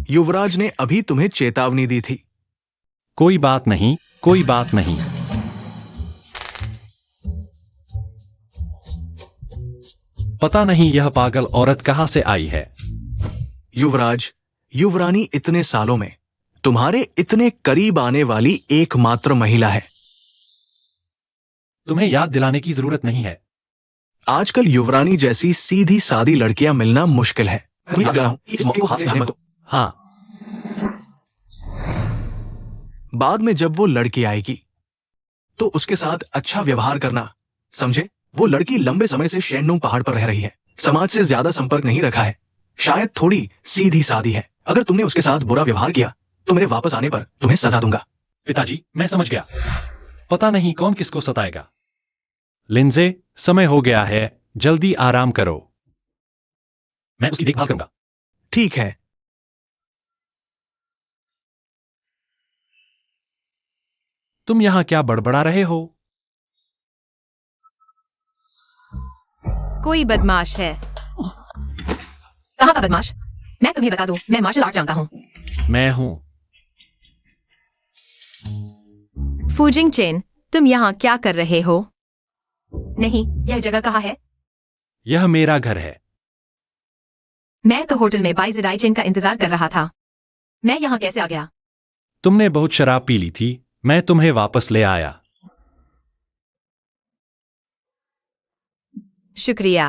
युवराज ने अभी तुम्हें चेतावनी दी थी। कोई बात नहीं, कोई बात नहीं। पता नहीं यह पागल औरत कहां से आई है। युवराज, युवरानी इतने सालों में तुम्हारे इतने करीब आने वाली एकमात्र महिला है। तुम्हें याद दिलाने की जरूरत नहीं है। आजकल युवरानी जैसी सीधी सादी लड़कियां मिलना मुश्किल है। मैं लग रहा हूं, इस मौके को हाथ से जाने मत दो। हाँ, बाद में जब वो लड़की आएगी तो उसके साथ अच्छा व्यवहार करना, समझे? वो लड़की लंबे समय से शेनडोंग पहाड़ पर रह रही है, समाज से ज्यादा संपर्क नहीं रखा है, शायद थोड़ी सीधी सादी है। अगर तुमने उसके साथ बुरा व्यवहार किया तो मेरे वापस आने पर तुम्हें सजा दूंगा। पिताजी, मैं समझ गया। पता नहीं कौन किसको सताएगा। लिंजे, समय हो गया है, जल्दी आराम करो। मैं उसकी देखभाल करूंगा। ठीक है। तुम यहां क्या बड़बड़ा रहे हो? कोई बदमाश है। कहाँ का बदमाश? मैं तुम्हें बता दूं, मैं मार्शल आर्ट जानता हूँ। मैं हूं। फूजिंग चेन, तुम यहाँ क्या कर रहे हो? नहीं, यह जगह कहाँ है? यह मेरा घर है। मैं तो होटल में बाई जिराई चेन का इंतजार कर रहा था। मैं यहाँ कैसे आ गया? तुमने बहुत शराब पी ली थी, मैं तुम्हें वापस ले आया। शुक्रिया।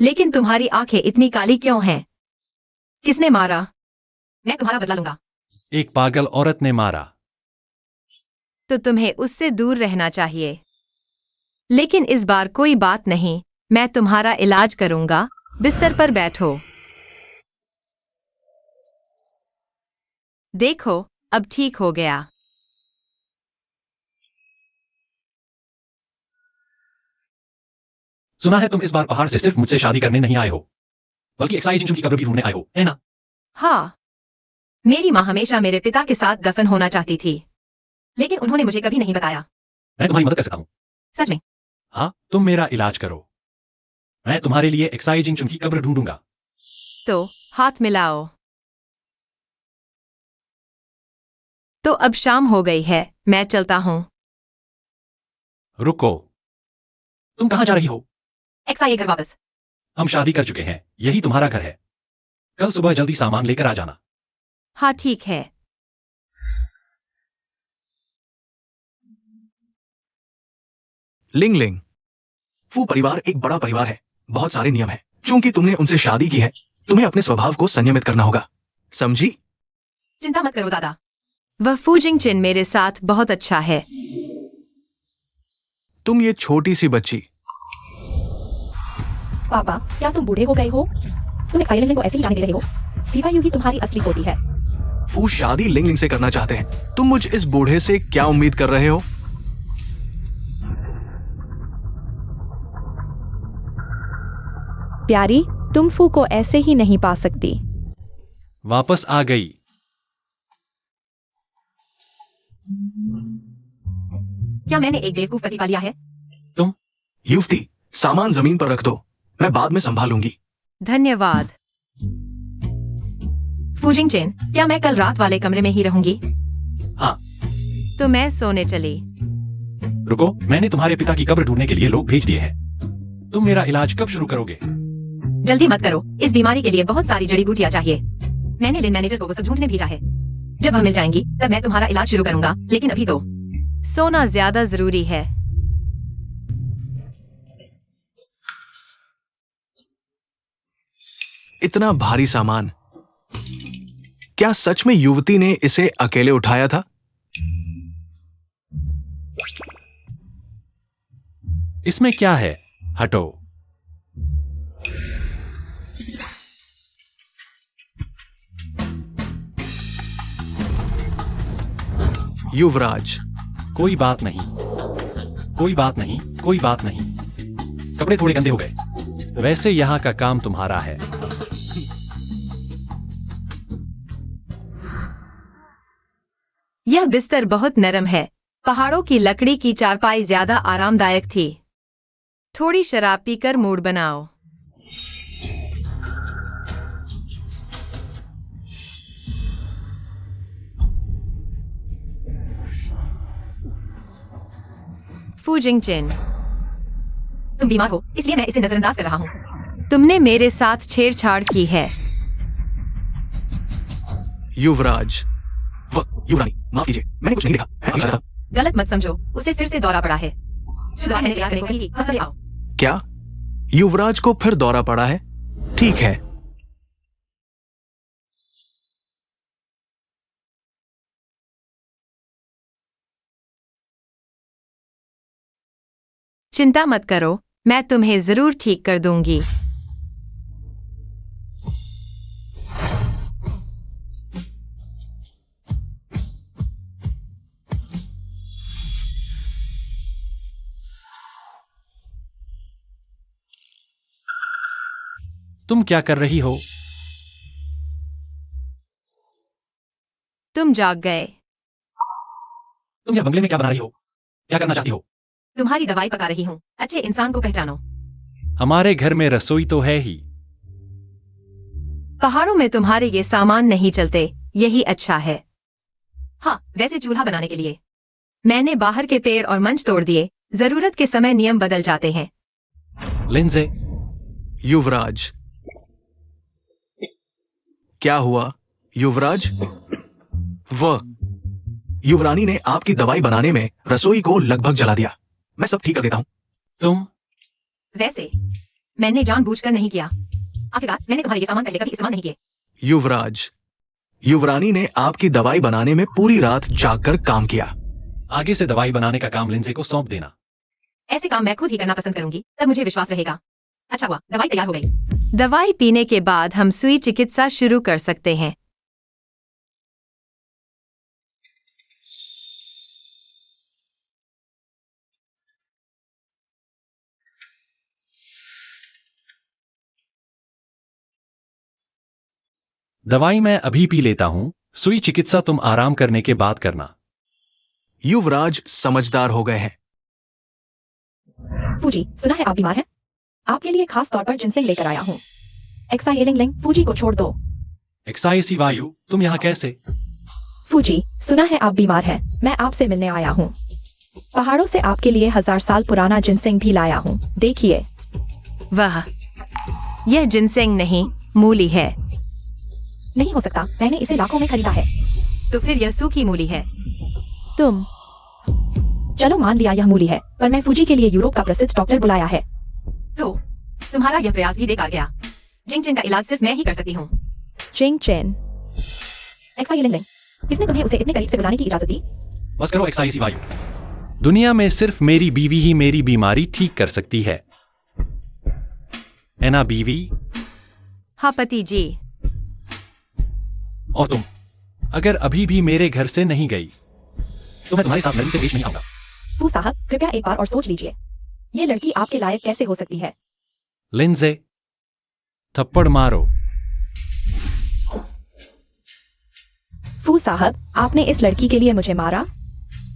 लेकिन तुम्हारी आंखें इतनी काली क्यों हैं? किसने मारा? मैं तुम्हारा बदला लूंगा। एक पागल औरत ने मारा। तो तुम्हें उससे दूर रहना चाहिए। लेकिन इस बार कोई बात नहीं, मैं तुम्हारा इलाज करूंगा। बिस्तर पर बैठो। देखो, अब ठीक हो गया। सुना है तुम इस बार पहाड़ से सिर्फ मुझसे शादी करने नहीं आए हो, बल्कि एक्साइज जिंगचुन की कब्र भी ढूंढने आए हो, है ना? हाँ, मेरी माँ हमेशा मेरे पिता के साथ दफन होना चाहती थी, लेकिन उन्होंने मुझे कभी नहीं बताया। मैं तुम्हारी मदद कर सकता हूँ। सच में? हाँ, तुम मेरा इलाज करो। मैं तुम्हारे लिए एक्साइज जिंगचुन की कब्र ढूंढूंगा। तो हाथ मिलाओ। तो अब शाम हो गई है, मैं चलता हूँ। रुको, तुम कहाँ जा रही हो? एक्साई घर वापस। हम शादी कर चुके हैं, यही तुम्हारा घर है। कल सुबह जल्दी सामान लेकर आ जाना। हाँ ठीक है। लिंग लिंग, वो परिवार एक बड़ा परिवार है, बहुत सारे नियम हैं। चूंकि तुमने उनसे शादी की है, तुम्हें अपने स्वभाव को संयमित करना होगा, समझी? चिंता मत करो दादा, वह फूजिंग चिन मेरे साथ बहुत अच्छा है। तुम ये छोटी सी बच्ची। पापा, क्या तुम बूढ़े हो गए हो? तुम एक्साई लिंग को ऐसे ही जाने दे रहे हो? सिवा यूं ही तुम्हारी असली पोती है। वो शादी लिंग लिंग से करना चाहते हैं, तुम मुझ इस बूढ़े से क्या उम्मीद कर रहे हो? प्यारी, तुम फू को ऐसे ही नहीं पा सकती। वापस आ गई। क्या मैंने एक बेवकूफ पति पा लिया है? तुम युवती, सामान जमीन पर रख दो, मैं बाद में संभालूंगी। धन्यवाद। फूजिंग चेन, क्या मैं कल रात वाले कमरे में ही रहूंगी? हाँ। तो मैं सोने चली। रुको, मैंने तुम्हारे पिता की कब्र ढूंढने के लिए लोग भेज दिए हैं। तुम मेरा इलाज कब शुरू करोगे? जल्दी मत करो, इस बीमारी के लिए बहुत सारी जड़ी बूटियां चाहिए। मैंने लिन मैनेजर को वो सब ढूंढने भेजा है। जब हम मिल जाएंगी तब मैं तुम्हारा इलाज शुरू करूंगा, लेकिन अभी तो सोना ज्यादा जरूरी है। इतना भारी सामान, क्या सच में युवती ने इसे अकेले उठाया था? इसमें क्या है? हटो। युवराज, कोई बात नहीं, कोई बात नहीं, कोई बात नहीं। कपड़े थोड़े गंदे हो गए। वैसे यहाँ का काम तुम्हारा है। यह बिस्तर बहुत नरम है। पहाड़ों की लकड़ी की चारपाई ज्यादा आरामदायक थी। थोड़ी शराब पीकर मूड बनाओ। फू जिंगचिन, तुम बीमार हो इसलिए मैं इसे नजरअंदाज कर रहा हूँ। तुमने मेरे साथ छेड़छाड़ की है। युवराज, युवरानी, माफ कीजिए, मैंने कुछ नहीं देखा। मैं अभी जाता हूं। गलत मत समझो, उसे फिर से दौरा पड़ा है। दवा मैंने तैयार करने को कही थी, बस ले आओ। क्या युवराज को फिर दौरा पड़ा है? ठीक है। चिंता मत करो, मैं तुम्हें जरूर ठीक कर दूंगी। तुम क्या कर रही हो? तुम जाग गए। तुम यह बंगले में क्या बना रही हो? क्या करना चाहती हो? तुम्हारी दवाई पका रही हूँ। अच्छे इंसान को पहचानो। हमारे घर में रसोई तो है ही। पहाड़ों में तुम्हारे ये सामान नहीं चलते, यही अच्छा है। हाँ, वैसे चूल्हा बनाने के लिए मैंने बाहर के पेड़ और मंच तोड़ दिए। जरूरत के समय नियम बदल जाते हैं। लिंजे, युवराज, क्या हुआ? युवराज, वह युवरानी ने आपकी दवाई बनाने में रसोई को लगभग जला दिया। मैं सब ठीक कर देता हूं। तुम वैसे मैंने जानबूझकर नहीं किया। आखिरकार मैंने तुम्हारे ये सामान पहले कभी इस्तेमाल नहीं किए। युवराज, युवरानी ने आपकी दवाई बनाने में पूरी रात जागकर काम किया। आगे से दवाई बनाने का काम लिंजे को सौंप देना। ऐसे काम मैं खुद ही करना पसंद करूंगी, तब मुझे विश्वास रहेगा। अच्छा हुआ, दवाई तैयार हो गई। दवाई पीने के बाद हम सुई चिकित्सा शुरू कर सकते हैं। दवाई मैं अभी पी लेता हूँ। सुई चिकित्सा तुम आराम करने के बाद करना। युवराज समझदार हो गए हैं। फूजी, सुना है आप बीमार हैं? आपके लिए खास तौर पर जिनसेंग लेकर आया हूँ। एक्साइलिंग, फूजी को छोड़ दो। एक्साइसी वायु, तुम यहाँ कैसे? फूजी, सुना है आप बीमार हैं। मैं आपसे मिलने आया हूँ। पहाड़ों से आपके लिए 1000 साल पुराना जिनसेंग भी लाया हूँ, देखिए। वाह, यह जिनसेंग नहीं, मूली है। नहीं हो सकता, मैंने इसे लाखों में खरीदा है। तो फिर यह सूखी मूली है। तुम चलो मान लिया यह मूली है, पर मैं फूजी के लिए यूरोप का प्रसिद्ध डॉक्टर बुलाया है। तो तुम्हारा यह प्रयास भी बेकार गया। जिंगचिन का इलाज सिर्फ मैं ही कर सकती हूँ। जिंगचिन, एक्साइलिंग, किसने तुम्हें उसे इतने करीब से बुलाने की इजाजत दी? बस करो एक्साइसी वायु। दुनिया में सिर्फ मेरी बीवी ही मेरी बीमारी ठीक कर सकती है। ना बीवी? हाँ पति जी। और तुम अगर अभी भी मेरे घर से नहीं गई तो मैं तुम्हारे साथ नरमी से पेश नहीं आऊंगा। फू साहब, कृपया एक बार और सोच लीजिए। ये लड़की आपके लायक कैसे हो सकती है? लिंजे, थप्पड़ मारो। फू साहब, आपने इस लड़की के लिए मुझे मारा,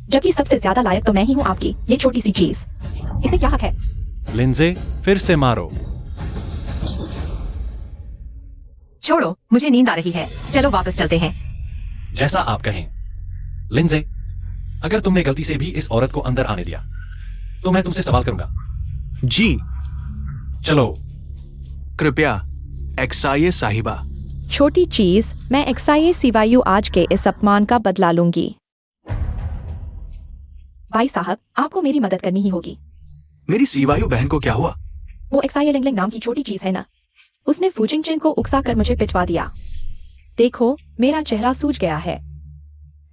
जबकि सबसे ज्यादा लायक तो मैं ही हूँ आपकी ये छोटी सी चीज। इसे क्या हक है? लिंजे, फिर से मारो। छोड़ो, मुझे नींद आ रही है। चलो वापस चलते हैं। जैसा आप कहें। लिंजे, अगर तुमने गलती से भी इस औरत को अंदर आने दिया तो मैं तुमसे सवाल करूंगा। जी, चलो। कृपया एक्साइए साहिबा। छोटी चीज, मैं एक्साइए सिवायु आज के इस अपमान का बदला लूंगी। भाई साहब, आपको मेरी मदद करनी ही होगी। मेरी सीवायु बहन को क्या हुआ? वो एक्साइलिंग नाम की छोटी चीज है ना, उसने फूजिंगचिन को उकसाकर मुझे पिटवा दिया। देखो, मेरा चेहरा सूज गया है।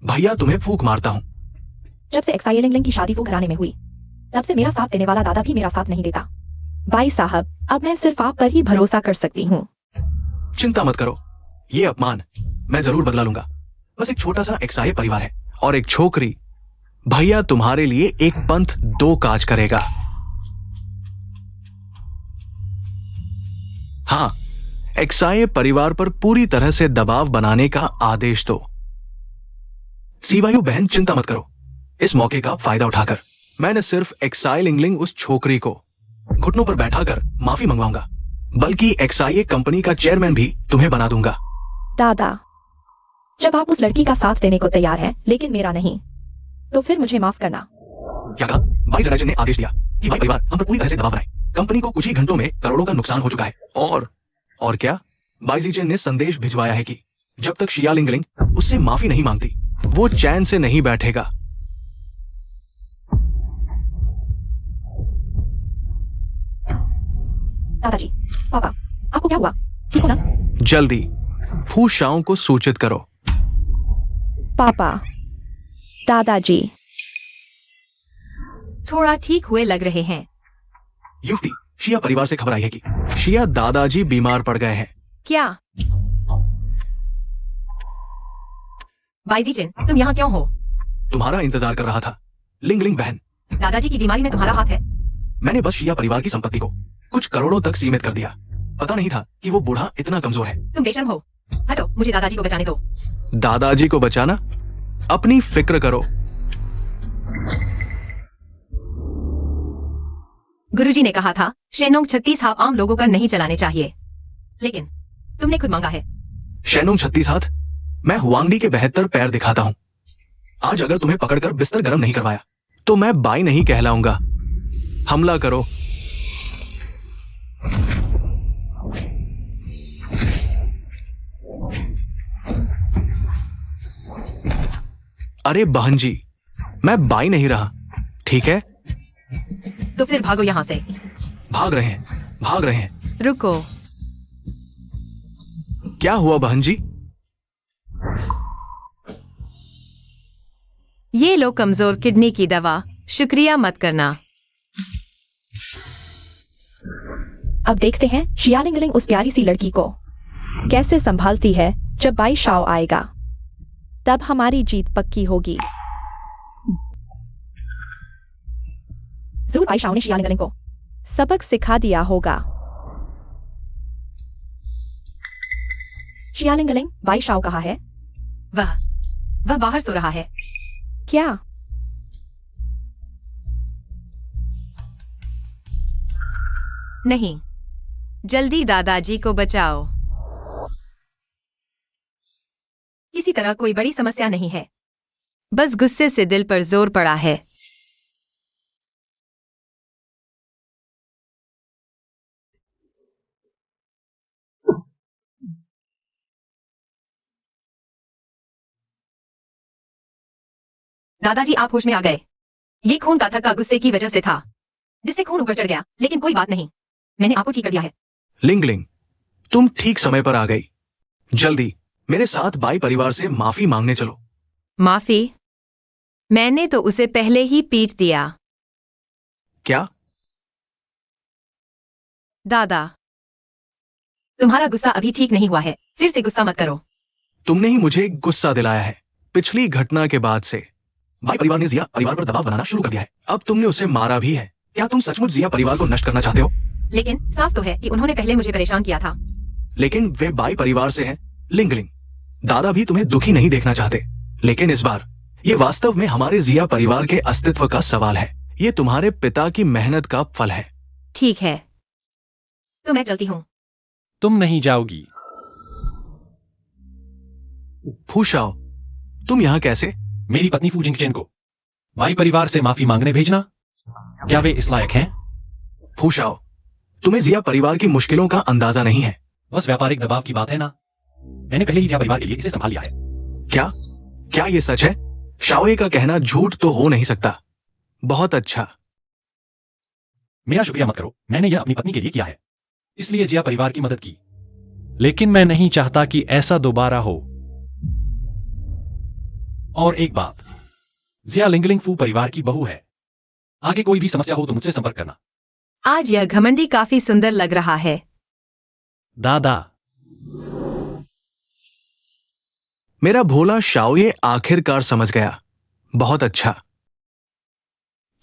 भैया, तुम्हें फूंक मारता हूँ। जब से एक्साइलिंग की शादी फू घराने में हुई, तब से मेरा साथ देने वाला दादा भी मेरा साथ नहीं देता। भाई साहब, अब मैं सिर्फ आप पर ही भरोसा कर सकती हूँ। चिंता मत करो, ये अपमान मैं जरूर बदला लूंगा। बस एक छोटा सा एक्साइए परिवार है और एक छोकरी। भैया तुम्हारे लिए एक पंथ दो काज करेगा। हाँ, एक्साइए परिवार पर पूरी तरह से दबाव बनाने का आदेश दो। सीवायु बहन, चिंता मत करो। इस मौके का फायदा उठाकर मैंने सिर्फ एक्साइलिंग उस छोकरी को घुटनों पर बैठाकर माफी मंगवाऊंगा, बल्कि एक्साइए कंपनी का चेयरमैन भी तुम्हें बना दूंगा। दादा, जब आप उस लड़की का साथ देने को तैयार हैं, लेकिन मेरा नहीं, तो फिर मुझे माफ करना। क्या कहा? भाई जराजन ने आदेश दिया कि भाई परिवार हम पर पूरी तरह से दबाव बनाए। कंपनी को कुछ ही घंटों में करोड़ों का नुकसान हो चुका है। और क्या? बाईजीचेन ने संदेश भिजवाया है कि जब तक शिया लिंगलिंग उससे माफी नहीं मांगती, वो चैन से नहीं बैठेगा। दादाजी, पापा, आपको क्या हुआ? ठीक हो ना? जल्दी फू शाओ को सूचित करो। पापा, दादाजी, थोड़ा ठीक हुए लग रहे हैं। युवती, शिया परिवार से खबर आई है कि शिया दादाजी बीमार पड़ गए हैं। क्या? बाईजीचेन, तुम यहाँ क्यों हो? तुम्हारा इंतजार कर रहा था, लिंगलिंग बहन। दादाजी की बीमारी में तुम्हारा हाथ है? मैंने बस शिया परिवार की संपत्ति को कुछ करोड़ों तक सीमित कर दिया। पता नहीं था कि वो बूढ़ा इतना कमजोर है। तुम बेशर्म हो। हटो, मुझे दादाजी को बचाने दो। दादाजी को बचाना? अपनी फिक्र करो। गुरुजी ने कहा था शेनोंग 36 हाथ आम लोगों पर नहीं चलाने चाहिए, लेकिन तुमने खुद मांगा है। शेनोंग 36 हाथ? मैं हुआंगडी के 72 पैर दिखाता हूं। आज अगर तुम्हें पकड़कर बिस्तर गर्म नहीं करवाया तो मैं बाई नहीं कहलाऊंगा। हमला करो। अरे बहन जी, मैं बाई नहीं रहा, ठीक है? तो फिर भागो यहाँ से। भाग रहे हैं, भाग रहे हैं। रुको। क्या हुआ बहन जी? ये लो कमजोर किडनी की दवा, शुक्रिया मत करना। अब देखते हैं शिया लिंगलिंग उस प्यारी सी लड़की को कैसे संभालती है। जब बाई शाओ आएगा तब हमारी जीत पक्की होगी। जरूर बाई शाओ ने शिया लिंगलिंग को सबक सिखा दिया होगा। शिया लिंगलिंग, बाई शाओ कहाँ है? वह बाहर सो रहा है। क्या? नहीं, जल्दी दादाजी को बचाओ। किसी तरह कोई बड़ी समस्या नहीं है, बस गुस्से से दिल पर जोर पड़ा है। दादाजी, आप होश में आ गए। ये खून का थक्का गुस्से की वजह से था, जिससे खून ऊपर चढ़ गया, लेकिन कोई बात नहीं, मैंने आपको ठीक कर दिया है। लिंगलिंग, तुम ठीक समय पर आ गई। जल्दी मेरे साथ बाई परिवार से माफी मांगने चलो। माफी? मैंने तो उसे पहले ही पीट दिया। क्या? दादा, तुम्हारा गुस्सा अभी ठीक नहीं हुआ है, फिर से गुस्सा मत करो। तुमने ही मुझे गुस्सा दिलाया है। पिछली घटना के बाद से बाई परिवार ने जिया परिवार पर दबाव बनाना शुरू कर दिया है। अब तुमने उसे मारा भी है। क्या तुम सचमुच जिया परिवार को नष्ट करना चाहते हो? लेकिन साफ तो है कि उन्होंने पहले मुझे परेशान किया था। लेकिन वे बाई परिवार से हैं। लिंगलिंग, दादा भी तुम्हें दुखी नहीं देखना चाहते, लेकिन इस बार ये वास्तव में हमारे जिया परिवार के अस्तित्व का सवाल है। ये तुम्हारे पिता की मेहनत का फल है। ठीक है, तो मैं चलती हूँ। तुम नहीं जाओगी। फूशाओ, तुम यहाँ कैसे? मेरी पत्नी फू जिंगचेन को बाई परिवार से माफी मांगने भेजना, क्या वे इस लायक हैं? फूशाओ, तुम्हें जिया परिवार की मुश्किलों का अंदाजा नहीं है। बस व्यापारिक दबाव की बात है ना। मैंने पहले ही जिया परिवार के लिए इसे संभाल लिया है। क्या? क्या ये सच है? शाओए का कहना झूठ तो हो नहीं सकता। बहुत अच्छा। मेरा शुक्रिया मत करो, मैंने यह अपनी पत्नी के लिए किया है, इसलिए जिया परिवार की मदद की। लेकिन मैं नहीं चाहता कि ऐसा दोबारा हो। और एक बात, जिया लिंगलिंग फू परिवार की बहू है। आगे कोई भी समस्या हो तो मुझसे संपर्क करना। आज यह घमंडी काफी सुंदर लग रहा है। दादा, मेरा भोला शाओए आखिरकार समझ गया। बहुत अच्छा।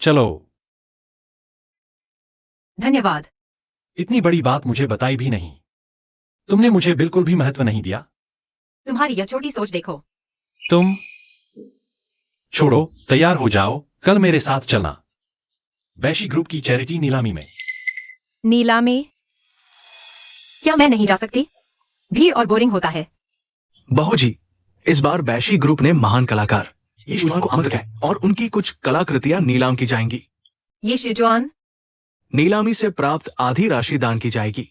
चलो। धन्यवाद। इतनी बड़ी बात मुझे बताई भी नहीं। तुमने मुझे बिल्कुल भी महत्व नहीं दिया। तुम्हारी यह छोटी सोच देखो। तुम छोड़ो, तैयार हो जाओ, कल मेरे साथ चलना बैशी ग्रुप की चैरिटी नीलामी में। नीलामी? क्या मैं नहीं जा सकती? भीड़ और बोरिंग होता है। बहू जी, इस बार बैशी ग्रुप ने महान कलाकार ये शिजुआन को आमंत्रित है और उनकी कुछ कलाकृतियां नीलाम की जाएंगी। ये शिजुआन नीलामी से प्राप्त आधी राशि दान की जाएगी।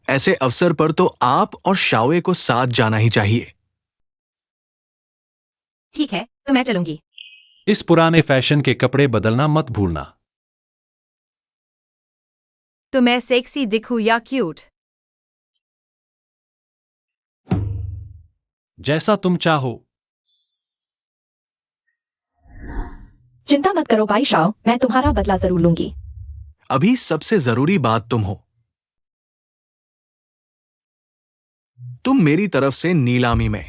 ऐसे अवसर पर तो आप और शाओए को साथ जाना ही चाहिए। ठीक है, तो मैं चलूंगी। इस पुराने फैशन के कपड़े बदलना मत भूलना। तो मैं सेक्सी दिखूं या क्यूट? जैसा तुम चाहो। चिंता मत करो बाई शाओ, मैं तुम्हारा बदला जरूर लूंगी। अभी सबसे जरूरी बात तुम हो। तुम मेरी तरफ से नीलामी में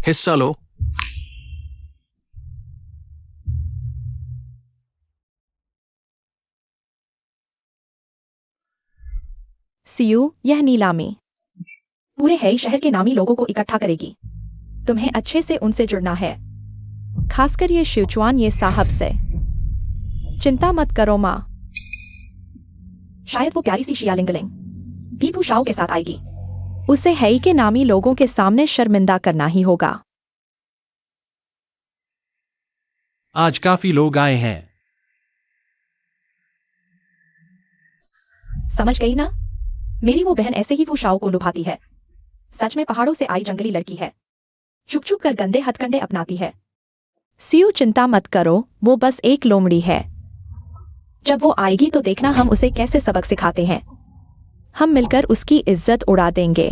हिस्सा लो। सीयू, यह नीलामी पूरे हेई शहर के नामी लोगों को इकट्ठा करेगी। तुम्हें अच्छे से उनसे जुड़ना है, खासकर ये शिवचुआन ये साहब से। चिंता मत करो माँ, शायद वो प्यारी सी शियालिंगलिंग पीपू शाओ के साथ आएगी। उसे हेई के नामी लोगों के सामने शर्मिंदा करना ही होगा। आज काफी लोग आए हैं। समझ गई ना? मेरी वो बहन ऐसे ही वो शाओ को लुभाती है। सच में पहाड़ों से आई जंगली लड़की है, छुप छुप कर गंदे हथकंडे अपनाती है। सीयू, चिंता मत करो, वो बस एक लोमड़ी है। जब वो आएगी तो देखना हम उसे कैसे सबक सिखाते हैं। हम मिलकर उसकी इज्जत उड़ा देंगे।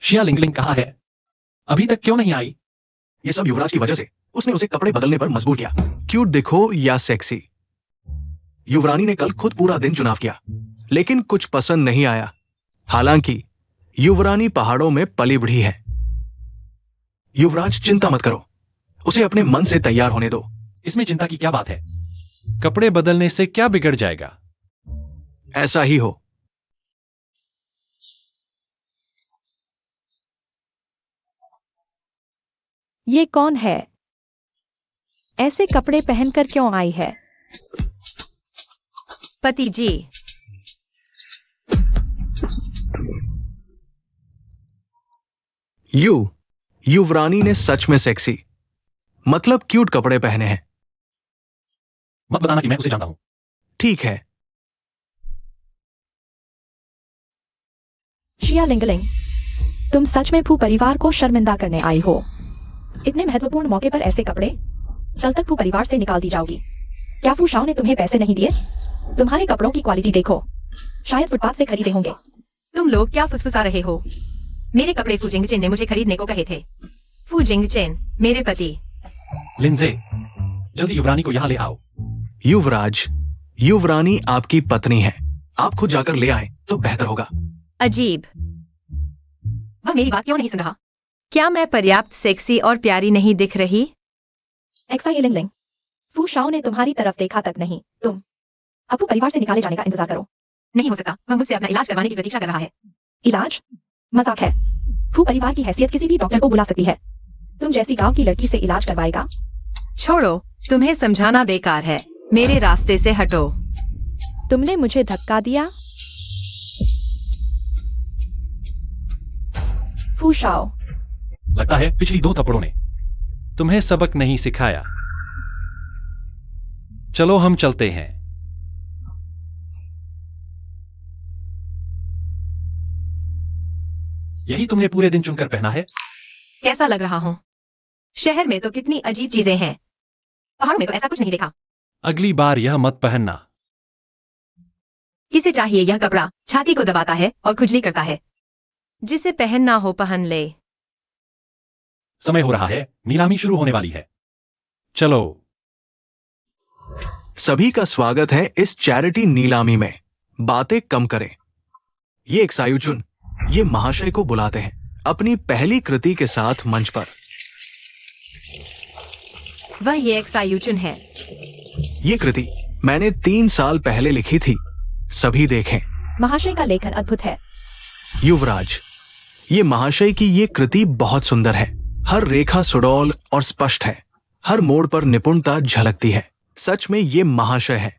शिया लिंगलिंग कहाँ है? अभी तक क्यों नहीं आई? ये सब युवराज की वजह से। उसने उसे कपड़े बदलने पर मजबूर किया। क्यूट दिखो या सेक्सी। युवरानी ने कल खुद पूरा दिन चुनाव किया, लेकिन कुछ पसंद नहीं आया। हालांकि युवरानी पहाड़ों में पली बढ़ी है। युवराज, चिंता मत करो, उसे अपने मन से तैयार होने दो। इसमें चिंता की क्या बात है? कपड़े बदलने से क्या बिगड़ जाएगा? ऐसा ही हो। ये कौन है? ऐसे कपड़े पहनकर क्यों आई है? पति जी, युवरानी ने सच में सेक्सी मतलब क्यूट कपड़े पहने हैं। मत बताना कि मैं उसे जानता हूं। ठीक है। शिया लिंगलिंग, तुम सच में फू परिवार को शर्मिंदा करने आई हो। इतने महत्वपूर्ण मौके पर ऐसे कपड़े, कल तक फू परिवार से निकाल दी जाओगी। क्या फू शाओ ने तुम्हें पैसे नहीं दिए? तुम्हारे कपड़ों की क्वालिटी देखो, शायद फुटपाथ से खरीदे होंगे। तुम लोग क्या फुसफुसा रहे हो? मेरे कपड़े फू जिंगचेन ने मुझे खरीदने को कहे थे। फू जिंगचेन मेरे पति। लिंजे, जल्दी युवरानी को यहां ले आओ। युवराज, युवरानी आपकी पत्नी है। आप खुद जाकर ले आए तो बेहतर होगा। अजीब, वह मेरी बात क्यों नहीं सुन रहा? क्या मैं पर्याप्त सेक्सी और प्यारी नहीं दिख रही? एक्सा ये लिंगलिंग, फू शाओ ने तुम्हारी तरफ देखा तक नहीं। तुम अब फू परिवार से निकाले जाने का इंतजार करो। नहीं हो सकता, वह मुझसे अपना इलाज करवाने की प्रतीक्षा कर रहा है। इलाज? मजाक है। फू परिवार की हैसियत किसी भी डॉक्टर को बुला सकती है। तुम जैसी गांव की लड़की से इलाज करवाएगा? छोड़ो, तुम्हें समझाना बेकार है। मेरे रास्ते से हटो। तुमने मुझे धक्का दिया। फू शाओ, लगता है पिछली 2 थप्पड़ों ने तुम्हें सबक नहीं सिखाया। चलो हम चलते हैं। यही तुमने पूरे दिन चुनकर पहना है? कैसा लग रहा हूँ? शहर में तो कितनी अजीब चीजें हैं, पहाड़ों में तो ऐसा कुछ नहीं देखा। अगली बार यह मत पहनना। किसे चाहिए यह कपड़ा? छाती को दबाता है और खुजली करता है। जिसे पहनना हो पहन ले। समय हो रहा है, नीलामी शुरू होने वाली है। चलो। सभी का स्वागत है इस चैरिटी नीलामी में। बातें कम करें। ये एक सायुचुन, ये महाशय को बुलाते हैं अपनी पहली कृति के साथ मंच पर। वह ये एक सायुचुन है। ये कृति मैंने 3 साल पहले लिखी थी। सभी देखें। महाशय का लेखन अद्भुत है। युवराज, ये महाशय की ये कृति बहुत सुंदर है। हर रेखा सुडौल और स्पष्ट है। हर मोड़ पर निपुणता झलकती है। सच में ये महाशय है।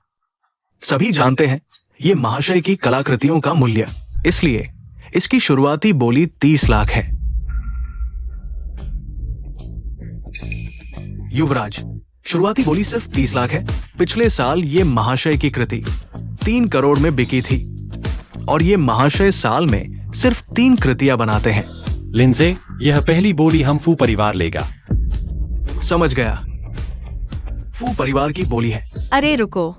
सभी जानते हैं ये महाशय की कलाकृतियों का मूल्य। इसलिए इसकी शुरुआती बोली 30 लाख है। युवराज, शुरुआती बोली सिर्फ 30 लाख है। पिछले साल ये महाशय की कृति 3 करोड़ में बिकी थी और ये महाशय साल में सिर्फ 3 कृतियां बनाते हैं। लिंजे, यह पहली बोली हम फू परिवार लेगा। समझ गया, फू परिवार की बोली है। अरे रुको,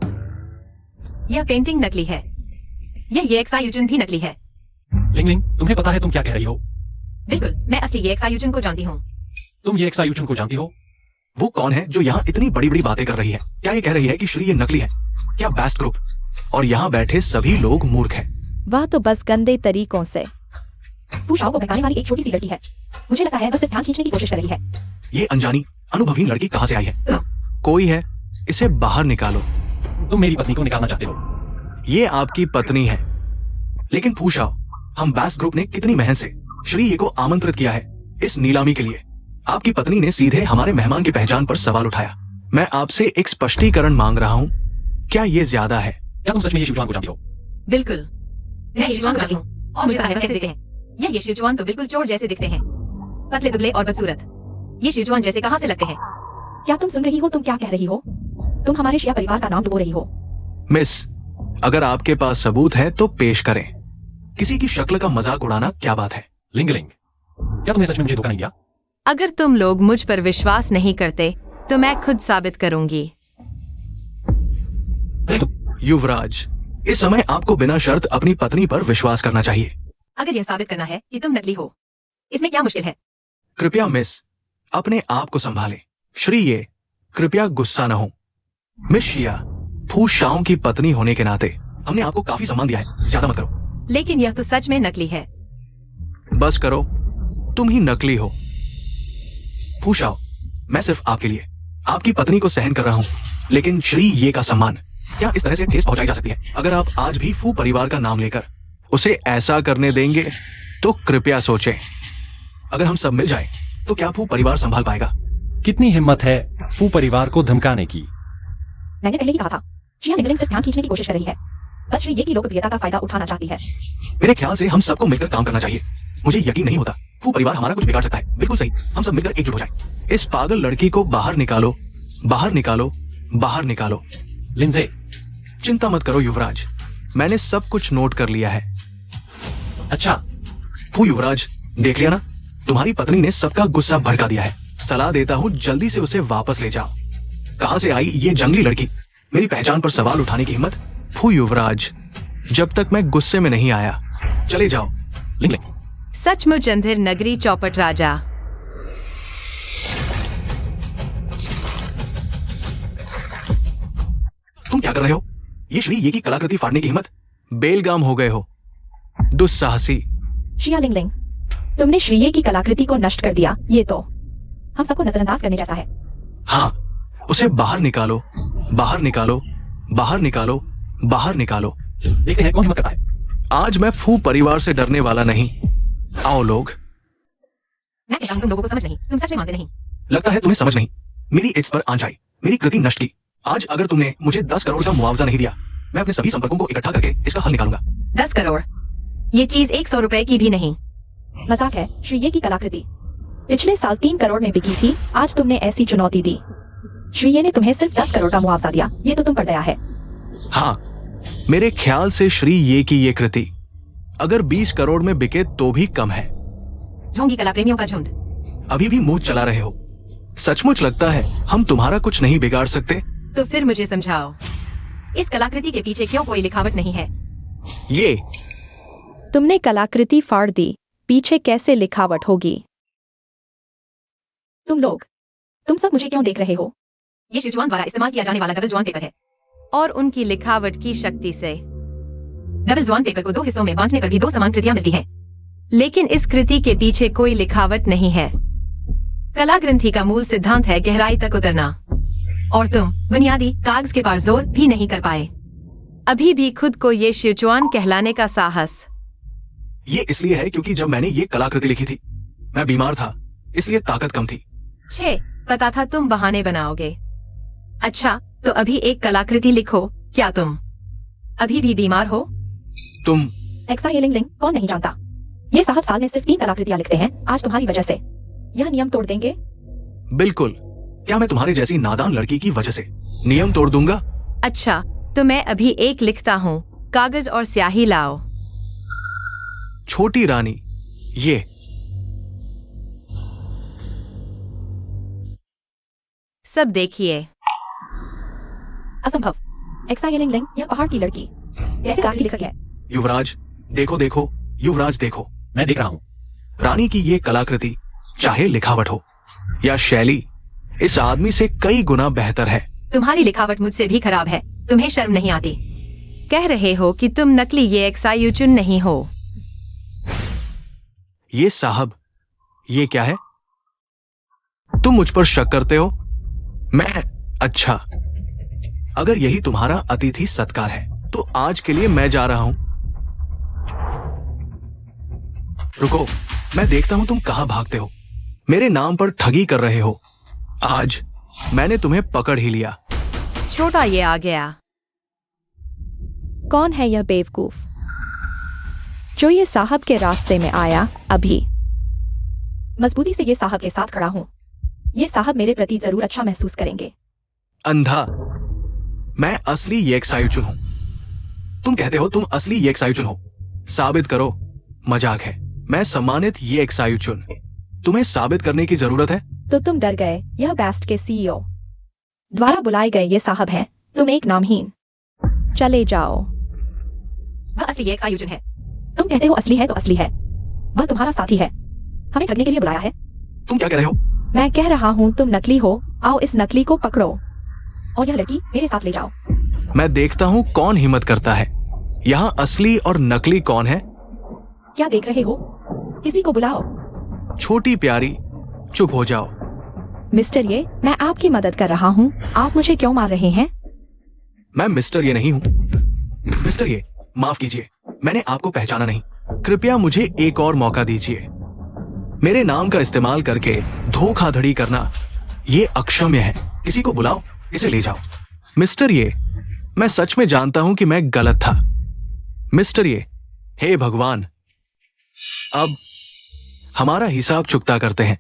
यह पेंटिंग नकली है। यह ये एक्सायुजन भी नकली है। लिंग लिंग, तुम्हें पता है तुम क्या कह रही हो? बिल्कुल, मैं असली ये एक्सायुजन को जानती हूँ। तुम ये एक्सायुजन को जानती हो? वो कौन है जो यहाँ इतनी बड़ी बड़ी बातें कर रही है? क्या ये कह रही है कि श्री ये नकली है? क्या बेस्ट ग्रुप और यहाँ बैठे सभी लोग मूर्ख हैं? वह तो बस गंदे तरीकों से फू शाओ को बहकाने वाली एक छोटी सी लड़की है। मुझे लगता है बस सिर्फ ध्यान खींचने की कोशिश कर रही है। ये अनजानी अनुभवी लड़की कहाँ से आई है? कोई है, इसे बाहर निकालो। तुम मेरी पत्नी को निकालना चाहते हो? ये आपकी पत्नी है, लेकिन फू शाओ, हम बेस्ट ग्रुप ने कितनी मेहनत से श्री ये को आमंत्रित किया है इस नीलामी के लिए। आपकी पत्नी ने सीधे हमारे मेहमान की पहचान पर सवाल उठाया। मैं आपसे एक स्पष्टीकरण मांग रहा हूँ, क्या ये ज्यादा है? क्या तुम सच में ये शिवचुआन को जानती हो? बिल्कुल, मैं शिवचुआन को जानती हूँ और मुझे पता है वह कैसे दिखते हैं। ये शिवचुआन तो बिल्कुल चोर जैसे दिखते हैं, पतले दुबले और बदसूरत। ये शिवचुआन जैसे कहाँ से लगते हैं? क्या तुम सुन रही हो? तुम क्या कह रही हो? तुम हमारे शिया परिवार का नाम डुबो रही हो। मिस, अगर आपके पास सबूत है तो पेश करें। किसी की शक्ल का मजाक उड़ाना क्या बात है? लिंग लिंग, क्या तुमने सच में मुझे धोखा नहीं दिया? अगर तुम लोग मुझ पर विश्वास नहीं करते तो मैं खुद साबित करूंगी। युवराज, इस समय आपको बिना शर्त अपनी पत्नी पर विश्वास करना चाहिए। अगर यह साबित करना है कि तुम नकली हो, इसमें क्या मुश्किल है? कृपया मिस, अपने आप को संभालें। श्री ये, कृपया गुस्सा न हो। मिस शिया, फू शाओ की पत्नी होने के नाते हमने आपको काफी सम्मान दिया है, ज्यादा मत करो। लेकिन यह तो सच में नकली है। बस करो, तुम ही नकली हो। फू शाओ, मैं सिर्फ आपके लिए आपकी पत्नी को सहन कर रहा हूं, लेकिन श्री ये का सम्मान क्या इस तरह से ठेस पहुंचाई जा सकती है? अगर आप आज भी फू परिवार का नाम लेकर उसे ऐसा करने देंगे तो कृपया सोचें। अगर हम सब मिल जाएं, तो क्या फू परिवार संभाल पाएगा? कितनी हिम्मत है फू परिवार को धमकाने की? मैंने पहले ही कहा था, शिया निगलिंग सिर्फ ध्यान खींचने की कोशिश कर रही है। बस श्री ये की लोकप्रियता का फायदा उठाना चाहती है। मेरे ख्याल से हम सबको मिलकर काम करना चाहिए। मुझे यकीन नहीं होता फू परिवार हमारा कुछ बिगाड़ सकता है। बिल्कुल सही, हम सब मिलकर एकजुट हो जाएं। इस पागल लड़की को बाहर निकालो, बाहर निकालो, बाहर निकालो। लिंजे, चिंता मत करो युवराज, मैंने सब कुछ नोट कर लिया है। अच्छा, फू युवराज, देख लिया ना, तुम्हारी पत्नी ने सबका गुस्सा भड़का दिया है। सलाह देता हूँ जल्दी से उसे वापस ले जाओ। कहां से आई ये जंगली लड़की? मेरी पहचान पर सवाल उठाने की हिम्मत? फू युवराज, जब तक मैं गुस्से में नहीं आया, चले जाओ। लिंग लिंग, सचमुच अंधेर नगरी चौपट राजा। तुम क्या कर रहे हो? ये श्री ये की कलाकृति फाड़ने की हिम्मत? बेलगाम हो गए हो, दुस्साहसी। शिया लिंगलिंग, तुमने श्री ये की कलाकृति को नष्ट कर दिया। ये तो हम सबको नजरअंदाज करने जैसा है। हाँ, उसे बाहर निकालो, बाहर निकालो, बाहर निकालो, बाहर निकालो। देखते हैं कौन हिम्मत करता है। आज मैं फू परिवार से डरने वाला नहीं। आओ लोग। मैं कहता हूं तुम लोगों को समझ नहीं, तुम सच में मानते नहीं। लगता है तुम्हें समझ नहीं। मेरी इज्जत पर आंच आई, मेरी कृति नष्ट की। आज अगर तुमने मुझे 10 करोड़ का मुआवजा नहीं दिया, मैं अपने सभी संपर्कों को इकट्ठा करके इसका हल निकालूंगा। 10 करोड़? ये चीज 100 रुपए की भी नहीं। मजाक है। श्री ये की कलाकृति पिछले साल 3 करोड़ में बिकी थी। आज तुमने ऐसी चुनौती दी। श्री ये ने तुम्हें सिर्फ 10 करोड़ का मुआवजा दिया। ये तो तुम पर दया है। हाँ, मेरे ख्याल से श्री ये की ये कृति अगर 20 करोड़ में बिके तो भी कम है। ढोंगी कला प्रेमियों का झुंड। अभी भी मुंह चला रहे हो? सचमुच लगता है हम तुम्हारा कुछ नहीं बिगाड़ सकते? तो फिर मुझे समझाओ, इस कलाकृति के पीछे क्यों कोई लिखावट नहीं है? ये तुमने कलाकृति फाड़ दी, पीछे कैसे लिखावट होगी? तुम सब मुझे क्यों देख रहे हो? ये शिवचुआन द्वारा इस्तेमाल किया जाने वाला डबल ज्वान पेपर है और उनकी लिखावट की शक्ति से डबल ज्वान पेपर को 2 हिस्सों में बांटने पर भी 2 समान कृतियां मिलती हैं। लेकिन इस कृति के पीछे कोई लिखावट नहीं है। कला ग्रंथि का मूल सिद्धांत है गहराई तक उतरना, और तुम बुनियादी कागज के पार जोर भी नहीं कर पाए। अभी भी खुद को ये शिवचुआन कहलाने का साहस। ये इसलिए है क्योंकि जब मैंने ये कलाकृति लिखी थी, मैं बीमार था, इसलिए ताकत कम थी। पता था तुम बहाने बनाओगे। अच्छा, तो अभी एक कलाकृति लिखो। क्या तुम अभी भी बीमार हो? तुम एक्सा ये लिंगलिंग कौन नहीं जानता? ये साहब साल में सिर्फ 3 कलाकृतियां लिखते हैं, आज तुम्हारी वजह से। यह नियम तोड़ देंगे? बिल्कुल। क्या मैं तुम्हारे जैसी नादान लड़की की वजह से नियम तोड़ दूंगा? अच्छा, तो मैं अभी एक लिखता हूँ। कागज और स्याही लाओ। छोटी रानी, ये सब देखिए। असंभव। एक्साइलिंग लिंग, यह पहाड़ की लड़की कैसे गाली लिख सकी है? युवराज देखो देखो, युवराज देखो। मैं देख रहा हूँ। रानी की ये कलाकृति, चाहे लिखावट हो या शैली, इस आदमी से कई गुना बेहतर है। तुम्हारी लिखावट मुझसे भी खराब है। तुम्हें शर्म नहीं आती? कह रहे हो कि तुम नकली ये एक्सायुचुन नहीं हो। ये साहब, ये क्या है? तुम मुझ पर शक करते हो? मैं अच्छा, अगर यही तुम्हारा अतिथि सत्कार है तो आज के लिए मैं जा रहा हूं। रुको, मैं देखता हूं तुम कहां भागते हो। मेरे नाम पर ठगी कर रहे हो। आज मैंने तुम्हें पकड़ ही लिया। छोटा ये आ गया। कौन है यह बेवकूफ जो ये साहब के रास्ते में आया? अभी मजबूती से ये साहब के साथ खड़ा हूं। ये साहब मेरे प्रति जरूर अच्छा महसूस करेंगे। अंधा, मैं असली येक्सायुचुन हूं। तुम कहते हो तुम असली येक्सायुचुन हो। साबित करो। मजाक है। मैं सम्मानित येक्सायुचुन। तुम्हें साबित करने की जरूरत है? तो तुम डर गए। यह बेस्ट के सीईओ द्वारा बुलाए गए ये साहब हैं। तुम एक नामहीन। चले जाओ। वह असली ये एक्सायुचुन है। तुम कहते हो असली है तो असली है। वह तुम्हारा साथी है। हमें ठगने के लिए बुलाया है। तुम क्या कह रहे हो? मैं कह रहा हूँ तुम नकली हो। आओ इस नकली को पकड़ो और यह लड़की मेरे साथ ले जाओ। मैं देखता हूं कौन हिम्मत करता है। यहां असली और नकली कौन है? क्या देख रहे हो? किसी को बुलाओ। छोटी प्यारी, चुप हो जाओ। मिस्टर ये, मैं आपकी मदद कर रहा हूँ। आप मुझे क्यों मार रहे हैं? मैं मिस्टर ये नहीं हूं। मिस्टर ये, माफ कीजिए, मैंने आपको पहचाना नहीं। कृपया मुझे एक और मौका दीजिए। मेरे नाम का इस्तेमाल करके धोखाधड़ी करना ये अक्षम्य है। किसी को बुलाओ, इसे ले जाओ। मिस्टर ये, मैं सच में जानता हूं कि मैं गलत था। मिस्टर ये, हे भगवान, अब हमारा हिसाब चुकता करते हैं।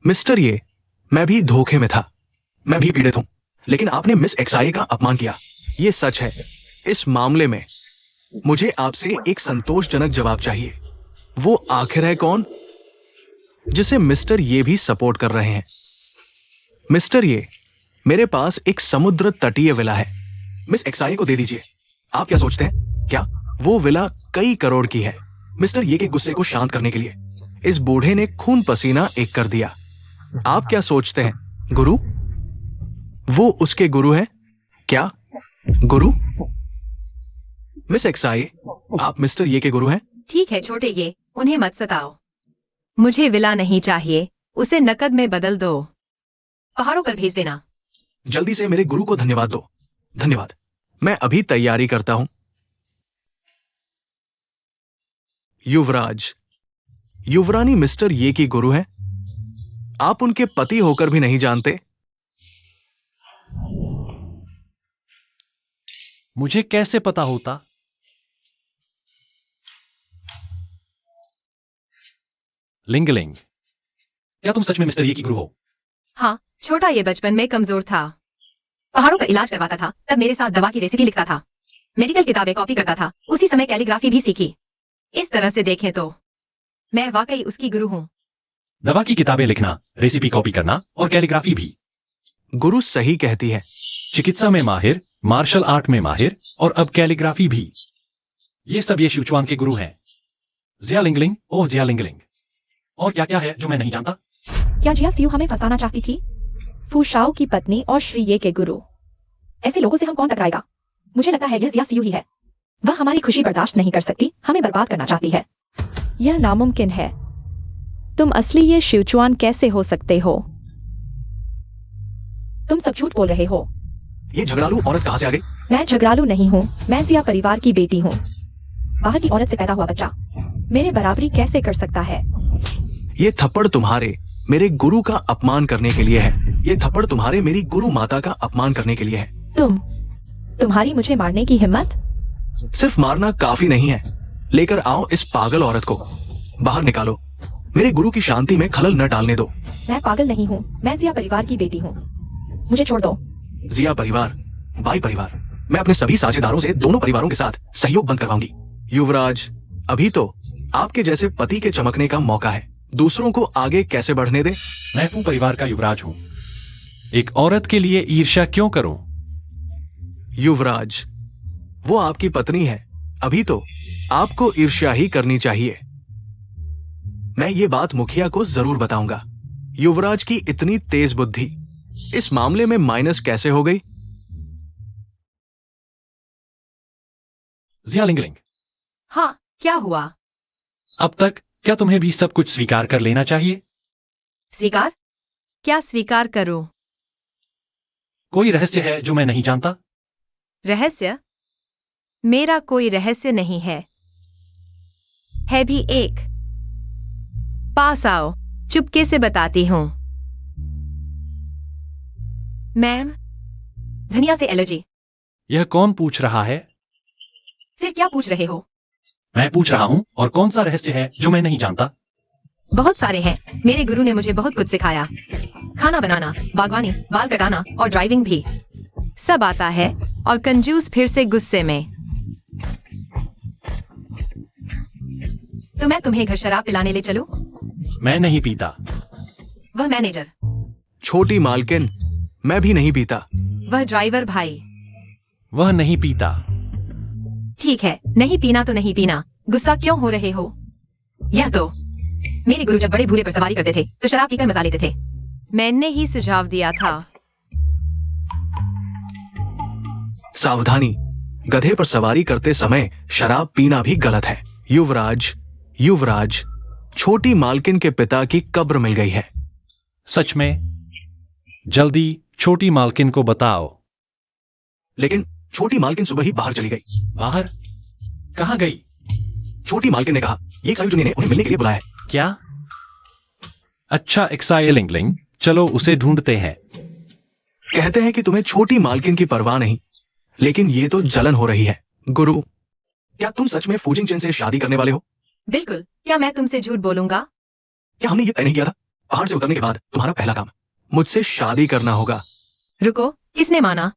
मिस्टर ये, मैं भी धोखे में था। मैं भी पीड़ित हूं, लेकिन आपने मिस एक्साई का अपमान किया। ये सच है। इस मामले में मुझे आपसे एक संतोषजनक जवाब चाहिए। वो आखिर है कौन जिसे मिस्टर ये भी सपोर्ट कर रहे हैं? मिस्टर ये, मेरे पास एक समुद्र तटीय विला है। मिस एक्साई को दे दीजिए। आप क्या सोचते हैं? क्या वो विला कई करोड़ की है? मिस्टर ये के गुस्से को शांत करने के लिए इस बूढ़े ने खून पसीना एक कर दिया। आप क्या सोचते हैं? गुरु? वो उसके गुरु हैं? क्या गुरु? मिस एक्साई, आप मिस्टर ये के गुरु हैं? ठीक है छोटे ये, उन्हें मत सताओ। मुझे विला नहीं चाहिए, उसे नकद में बदल दो। पहाड़ों पर भेज देना। जल्दी से मेरे गुरु को धन्यवाद दो। धन्यवाद। मैं अभी तैयारी करता हूं। युवराज, युवरानी मिस्टर ये की गुरु हैं? आप उनके पति होकर भी नहीं जानते? मुझे कैसे पता होता? लिंगलिंग, क्या तुम सच में मिस्टर ये की गुरु हो? हाँ, छोटा ये बचपन में कमजोर था। पहाड़ों का इलाज करवाता था, तब मेरे साथ दवा की रेसिपी लिखता था। मेडिकल किताबें कॉपी करता था। उसी समय कैलीग्राफी भी सीखी। इस तरह से देखें तो मैं वाकई उसकी गुरु हूँ। दवा की किताबें लिखना, रेसिपी कॉपी करना और कैलीग्राफी भी। गुरु सही कहती है। चिकित्सा में माहिर, मार्शल आर्ट में माहिर और अब कैलीग्राफी भी। ये सब ये शिवचुआन के गुरु हैं। जिया लिंगलिंग, ओह जिया लिंगलिंग। और क्या क्या है जो मैं नहीं जानता? क्या जिया सियू हमें फंसाना चाहती थी? फू शाओ की पत्नी और श्री ये के गुरु। ऐसे लोगों से हम कौन टकराएगा? मुझे लगता है यह जिया सियू ही है। वह हमारी खुशी बर्दाश्त नहीं कर सकती, हमें बर्बाद करना चाहती है। यह नामुमकिन है। तुम असली ये शिवचुआन कैसे हो सकते हो? तुम सब झूठ बोल रहे हो। ये झगड़ालू औरत कहां से आ गई? मैं झगड़ालू नहीं हूँ। मैं जिया परिवार की बेटी हूँ। बाहर की औरत से पैदा हुआ बच्चा मेरे बराबरी कैसे कर सकता है? ये थप्पड़ तुम्हारे मेरे गुरु का अपमान करने के लिए है। ये थप्पड़ तुम्हारे मेरी गुरु माता का अपमान करने के लिए है। तुम्हारी मुझे मारने की हिम्मत? सिर्फ मारना काफी नहीं है। लेकर आओ इस पागल औरत को। बाहर निकालो। मेरे गुरु की शांति में खलल न डालने दो। मैं पागल नहीं हूँ, मैं जिया परिवार की बेटी हूँ, मुझे छोड़ दो। जिया परिवार, बाई परिवार, मैं अपने सभी साझेदारों से दोनों परिवारों के साथ सहयोग बंद करवाऊंगी। युवराज, अभी तो आपके जैसे पति के चमकने का मौका है, दूसरों को आगे कैसे बढ़ने दे। मैं फू परिवार का युवराज हूं। एक औरत के लिए ईर्ष्या क्यों करूं? युवराज, वो आपकी पत्नी है, अभी तो आपको ईर्ष्या ही करनी चाहिए। मैं ये बात मुखिया को जरूर बताऊंगा। युवराज की इतनी तेज बुद्धि इस मामले में माइनस कैसे हो गई? जिया लिंगलिंग, हाँ, क्या हुआ? अब तक क्या तुम्हें भी सब कुछ स्वीकार कर लेना चाहिए? स्वीकार? क्या स्वीकार करूं? कोई रहस्य है जो मैं नहीं जानता? रहस्य? मेरा कोई रहस्य नहीं है। है भी एक। पास आओ, चुपके से बताती हूं। मैम, धनिया से एलर्जी। यह कौन पूछ रहा है? फिर क्या पूछ रहे हो? मैं पूछ रहा हूं, और कौन सा रहस्य है जो मैं नहीं जानता? बहुत सारे हैं। मेरे गुरु ने मुझे बहुत कुछ सिखाया। खाना बनाना, बागवानी, बाल कटाना और ड्राइविंग भी। सब आता है। और कंजूस फिर से गुस्से में। तो मैं तुम्हें घर शराब पिलाने ले चलूं? मैं नहीं पीता। वह मैनेजर। छोटी मालकिन, मैं भी नहीं पीता। वह ड्राइवर भाई। वह नहीं पीता। ठीक है, नहीं पीना तो नहीं पीना। गुस्सा क्यों हो रहे हो? यह तो मेरे गुरु जब बड़े भूरे पर सवारी करते थे तो शराब पीकर मजा लेते थे। मैंने ही सुझाव दिया था। सावधानी, गधे पर सवारी करते समय शराब पीना भी गलत है। युवराज, युवराज, छोटी मालकिन के पिता की कब्र मिल गई है। सच में? जल्दी छोटी मालकिन को बताओ। लेकिन छोटी मालकिन सुबह ही बाहर चली गई। बाहर? कहाँ गई? छोटी मालकिन ने कहा, ये सायु जुनी ने उन्हें मिलने के लिए बुलाया है। क्या? अच्छा, एक्साई लिंगलिंग, चलो उसे ढूंढते हैं। कहते हैं कि तुम्हें छोटी मालकिन की परवाह नहीं, लेकिन ये तो जलन हो रही है। गुरु, क्या तुम सच में फूजिंग चेन से शादी करने वाले हो? बिल्कुल। क्या मैं तुमसे झूठ बोलूंगा? क्या हमने ये तय नहीं किया था? पहाड़ से उतरने के बाद तुम्हारा पहला काम मुझसे शादी करना होगा। रुको, किसने माना?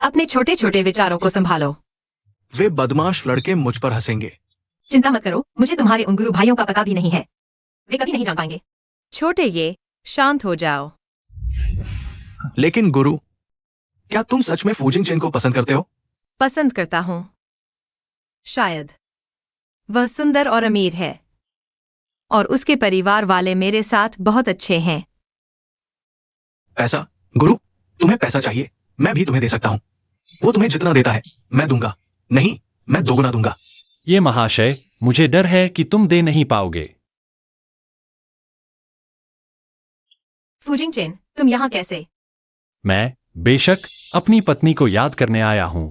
अपने छोटे छोटे विचारों को संभालो। वे बदमाश लड़के मुझ पर हंसेंगे। चिंता मत करो, मुझे तुम्हारे उन गुरु भाइयों का पता भी नहीं है। वे कभी नहीं जान पाएंगे। छोटे ये, शांत हो जाओ। लेकिन गुरु, क्या तुम सच में फूजिंग चेन को पसंद करते हो? पसंद करता हूं। शायद। वह सुंदर और अमीर है। और उसके परिवार वाले मेरे साथ बहुत अच्छे हैं। पैसा? गुरु, तुम्हें पैसा चाहिए, मैं भी तुम्हें दे सकता हूं। वो तुम्हें जितना देता है मैं दूंगा। नहीं, मैं दोगुना दूंगा। ये महाशय, मुझे डर है कि तुम दे नहीं पाओगे। फूजिंग चेन, तुम यहाँ कैसे? मैं बेशक अपनी पत्नी को याद करने आया हूं।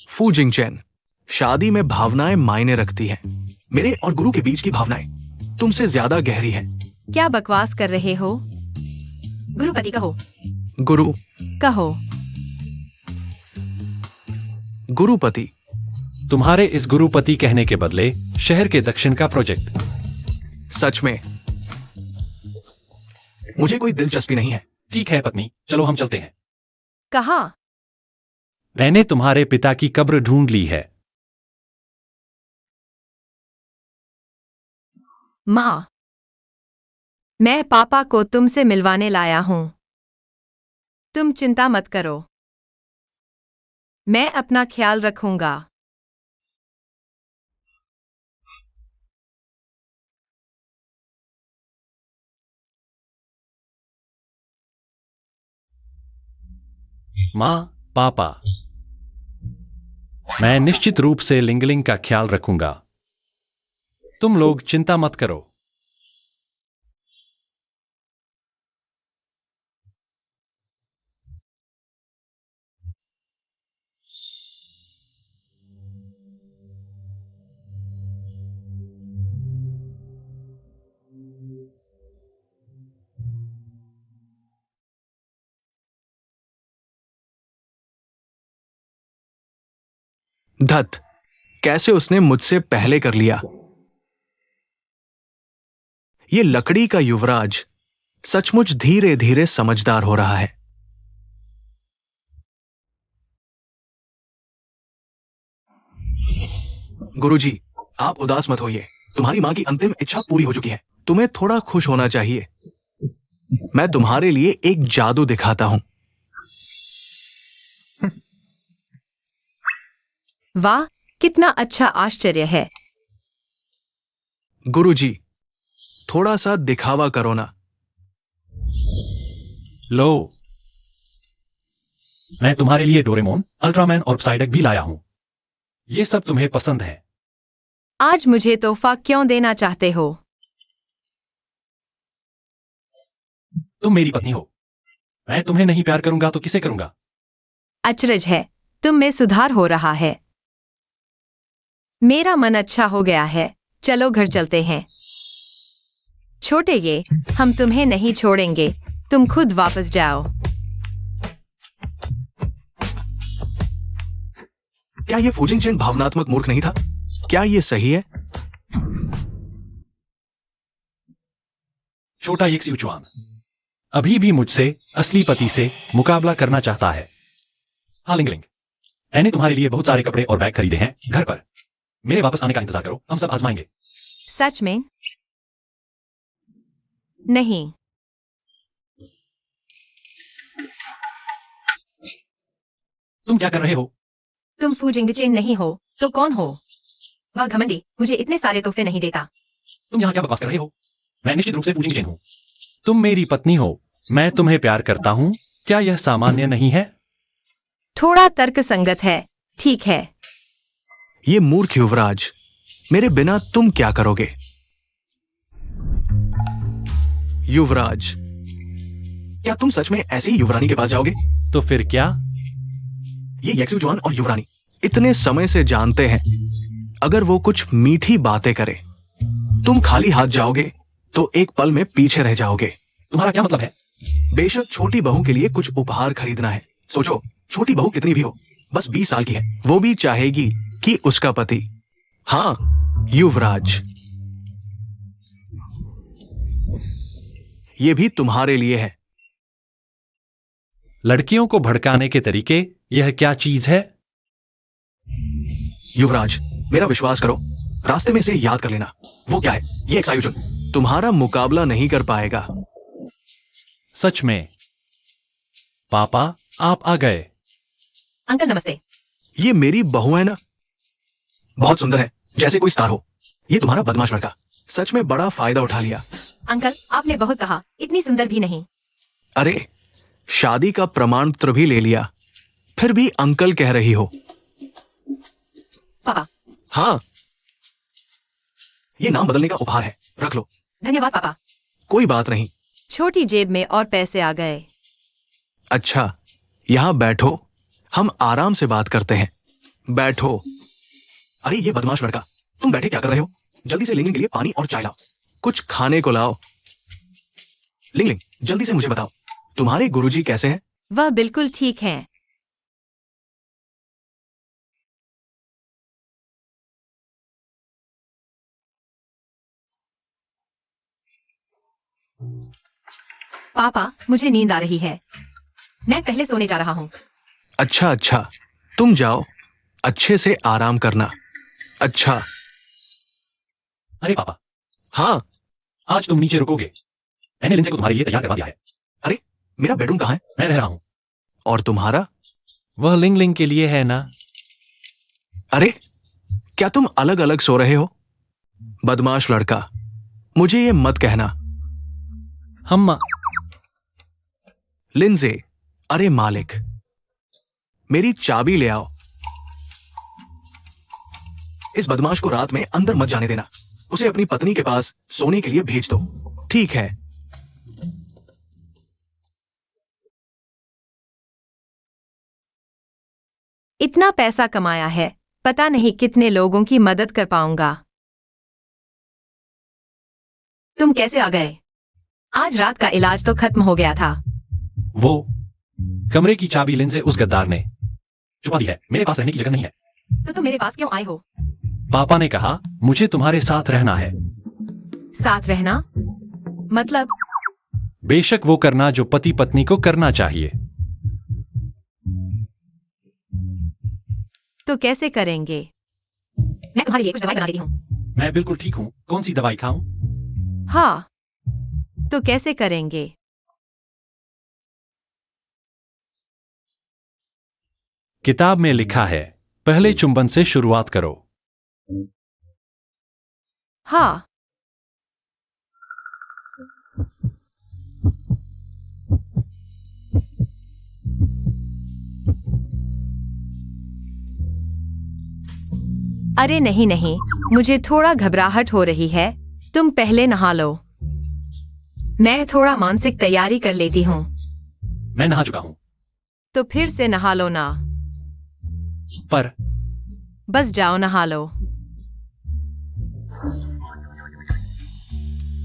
फूजिंग चेन, शादी में भावनाएं मायने रखती हैं। मेरे और गुरु के बीच की भावनाएं तुमसे ज्यादा गहरी हैं। क्या बकवास कर रहे हो? गुरुपति कहो। गुरु, कहो। गुरुपति। तुम्हारे इस गुरुपति कहने के बदले शहर के दक्षिण का प्रोजेक्ट। सच में मुझे कोई दिलचस्पी नहीं है। ठीक है पत्नी, चलो हम चलते हैं। कहा? मैंने तुम्हारे पिता की कब्र ढूंढ ली है। माँ, मैं पापा को तुमसे मिलवाने लाया हूं। तुम चिंता मत करो। मैं अपना ख्याल रखूंगा। माँ, पापा, मैं निश्चित रूप से लिंगलिंग का ख्याल रखूंगा। तुम लोग चिंता मत करो। धत, कैसे उसने मुझसे पहले कर लिया। ये लकड़ी का युवराज सचमुच धीरे धीरे समझदार हो रहा है। गुरुजी, आप उदास मत होइए। तुम्हारी मां की अंतिम इच्छा पूरी हो चुकी है। तुम्हें थोड़ा खुश होना चाहिए। मैं तुम्हारे लिए एक जादू दिखाता हूं। वाह, कितना अच्छा आश्चर्य है। गुरुजी, थोड़ा सा दिखावा करो ना। लो, मैं तुम्हारे लिए डोरेमोन, अल्ट्रामैन और साइडक भी लाया हूं। ये सब तुम्हें पसंद है। आज मुझे तोहफा क्यों देना चाहते हो? तुम मेरी पत्नी हो। मैं तुम्हें नहीं प्यार करूंगा तो किसे करूंगा? अचरज है, तुम में सुधार हो रहा है। मेरा मन अच्छा हो गया है। चलो घर चलते हैं। छोटे ये, हम तुम्हें नहीं छोड़ेंगे। तुम खुद वापस जाओ। क्या ये फूजिंगचेन भावनात्मक मूर्ख नहीं था? क्या ये सही है? छोटा एक सिउचुआन अभी भी मुझसे असली पति से मुकाबला करना चाहता है। हाँ लिंगलिंग, मैंने तुम्हारे लिए बहुत सारे कपड़े और बैग खरीदे हैं घर पर। मेरे वापस आने का इंतजार करो, हम सब आजमाएंगे। सच में? नहीं। तुम क्या कर रहे हो? तुम फूजिंगचेन नहीं हो तो कौन हो? वह घमंडी मुझे इतने सारे तोहफे नहीं देता। तुम यहाँ क्या बकवास कर रहे हो? मैं निश्चित रूप से फूजिंगचेन हूँ। तुम मेरी पत्नी हो, मैं तुम्हें प्यार करता हूँ। क्या यह सामान्य नहीं है? थोड़ा तर्क संगत है। ठीक है। ये मूर्ख युवराज, मेरे बिना तुम क्या करोगे? युवराज, क्या तुम सच में ऐसे ही युवरानी के पास जाओगे? तो फिर क्या? ये यक्सुजुआन और युवरानी इतने समय से जानते हैं। अगर वो कुछ मीठी बातें करे, तुम खाली हाथ जाओगे तो एक पल में पीछे रह जाओगे। तुम्हारा क्या मतलब है? बेशक छोटी बहू के लिए कुछ उपहार खरीदना है। सोचो, छोटी बहू कितनी भी हो, बस 20 साल की है। वो भी चाहेगी कि उसका पति, हाँ युवराज, ये भी तुम्हारे लिए है। लड़कियों को भड़काने के तरीके, यह क्या चीज है? युवराज, मेरा विश्वास करो, रास्ते में इसे याद कर लेना। वो क्या है? ये एक सायुजन तुम्हारा मुकाबला नहीं कर पाएगा। सच में? पापा, आप आ गए। अंकल नमस्ते। ये मेरी बहू है ना? बहुत सुंदर है, जैसे कोई स्टार हो। ये तुम्हारा बदमाश लड़का सच में बड़ा फायदा उठा लिया। अंकल, आपने बहुत कहा, इतनी सुंदर भी नहीं। अरे, शादी का प्रमाण पत्र भी ले लिया, फिर भी अंकल कह रही हो। पापा। हाँ, ये नाम बदलने का उपहार है, रख लो। धन्यवाद पापा। कोई बात नहीं। छोटी जेब में और पैसे आ गए। अच्छा, यहां बैठो, हम आराम से बात करते हैं। बैठो। अरे ये बदमाश लड़का, तुम बैठे क्या कर रहे हो? जल्दी से लिंगलिंग के लिए पानी और चाय लाओ। कुछ खाने को लाओ। लिंगलिंग, जल्दी से मुझे बताओ, तुम्हारे गुरुजी कैसे हैं? वह बिल्कुल ठीक है। पापा, मुझे नींद आ रही है। मैं पहले सोने जा रहा हूँ। अच्छा अच्छा, तुम जाओ, अच्छे से आराम करना। अच्छा। अरे पापा, हाँ। आज तुम नीचे रुकोगे? मैंने लिंसे को तुम्हारे लिए तैयार करवा दिया है। अरे, मेरा बेडरूम कहाँ है? मैं रह रहा हूँ। और तुम्हारा? वह लिंग के लिए है ना? अरे, क्या तुम अलग अलग सो रहे हो? बदमाश लड़का, मुझे ये मत कहना। हम लिंजे, अरे मालिक, मेरी चाबी ले आओ। इस बदमाश को रात में अंदर मत जाने देना। उसे अपनी पत्नी के पास सोने के लिए भेज दो। ठीक है। इतना पैसा कमाया है, पता नहीं कितने लोगों की मदद कर पाऊंगा। तुम कैसे आ गए? आज रात का इलाज तो खत्म हो गया था। वो कमरे की चाबी लिंसे उस गद्दार ने छुपा दी है। मेरे पास रहने की जगह नहीं है। तो तुम मेरे पास क्यों आए हो? पापा ने कहा मुझे तुम्हारे साथ रहना है। साथ रहना? मतलब बेशक वो करना जो पति पत्नी को करना चाहिए। तो कैसे करेंगे? मैं तुम्हारे लिए कुछ दवाई बना देती हूँ। मैं बिल्कुल ठीक हूँ, कौन सी दवाई खाऊं? हाँ, तो कैसे करेंगे? किताब में लिखा है, पहले चुंबन से शुरुआत करो। हाँ, अरे नहीं नहीं, मुझे थोड़ा घबराहट हो रही है। तुम पहले नहा लो। मैं थोड़ा मानसिक तैयारी कर लेती हूँ। मैं नहा चुका हूं। तो फिर से नहा लो ना। पर बस जाओ नहा लो।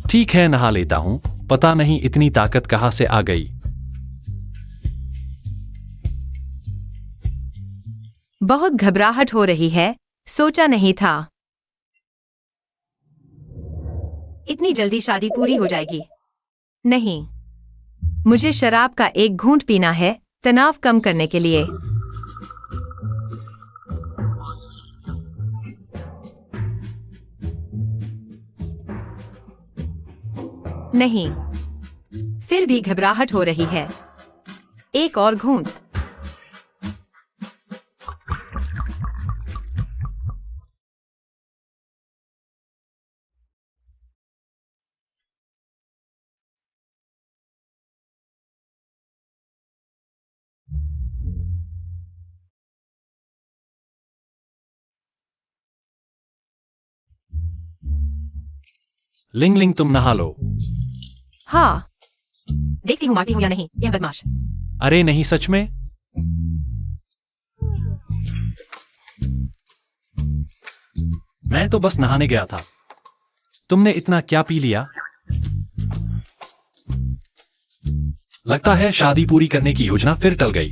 ठीक है, नहा लेता हूं। पता नहीं इतनी ताकत कहां से आ गई। बहुत घबराहट हो रही है, सोचा नहीं था इतनी जल्दी शादी पूरी हो जाएगी। नहीं, मुझे शराब का एक घूंट पीना है, तनाव कम करने के लिए। नहीं, फिर भी घबराहट हो रही है। एक और घूंट। लिंग लिंग, तुम नहा लो। हाँ, देखती हूँ मारती हूँ या नहीं यह बदमाश। अरे नहीं, सच में? मैं तो बस नहाने गया था। तुमने इतना क्या पी लिया? लगता है शादी पूरी करने की योजना फिर टल गई।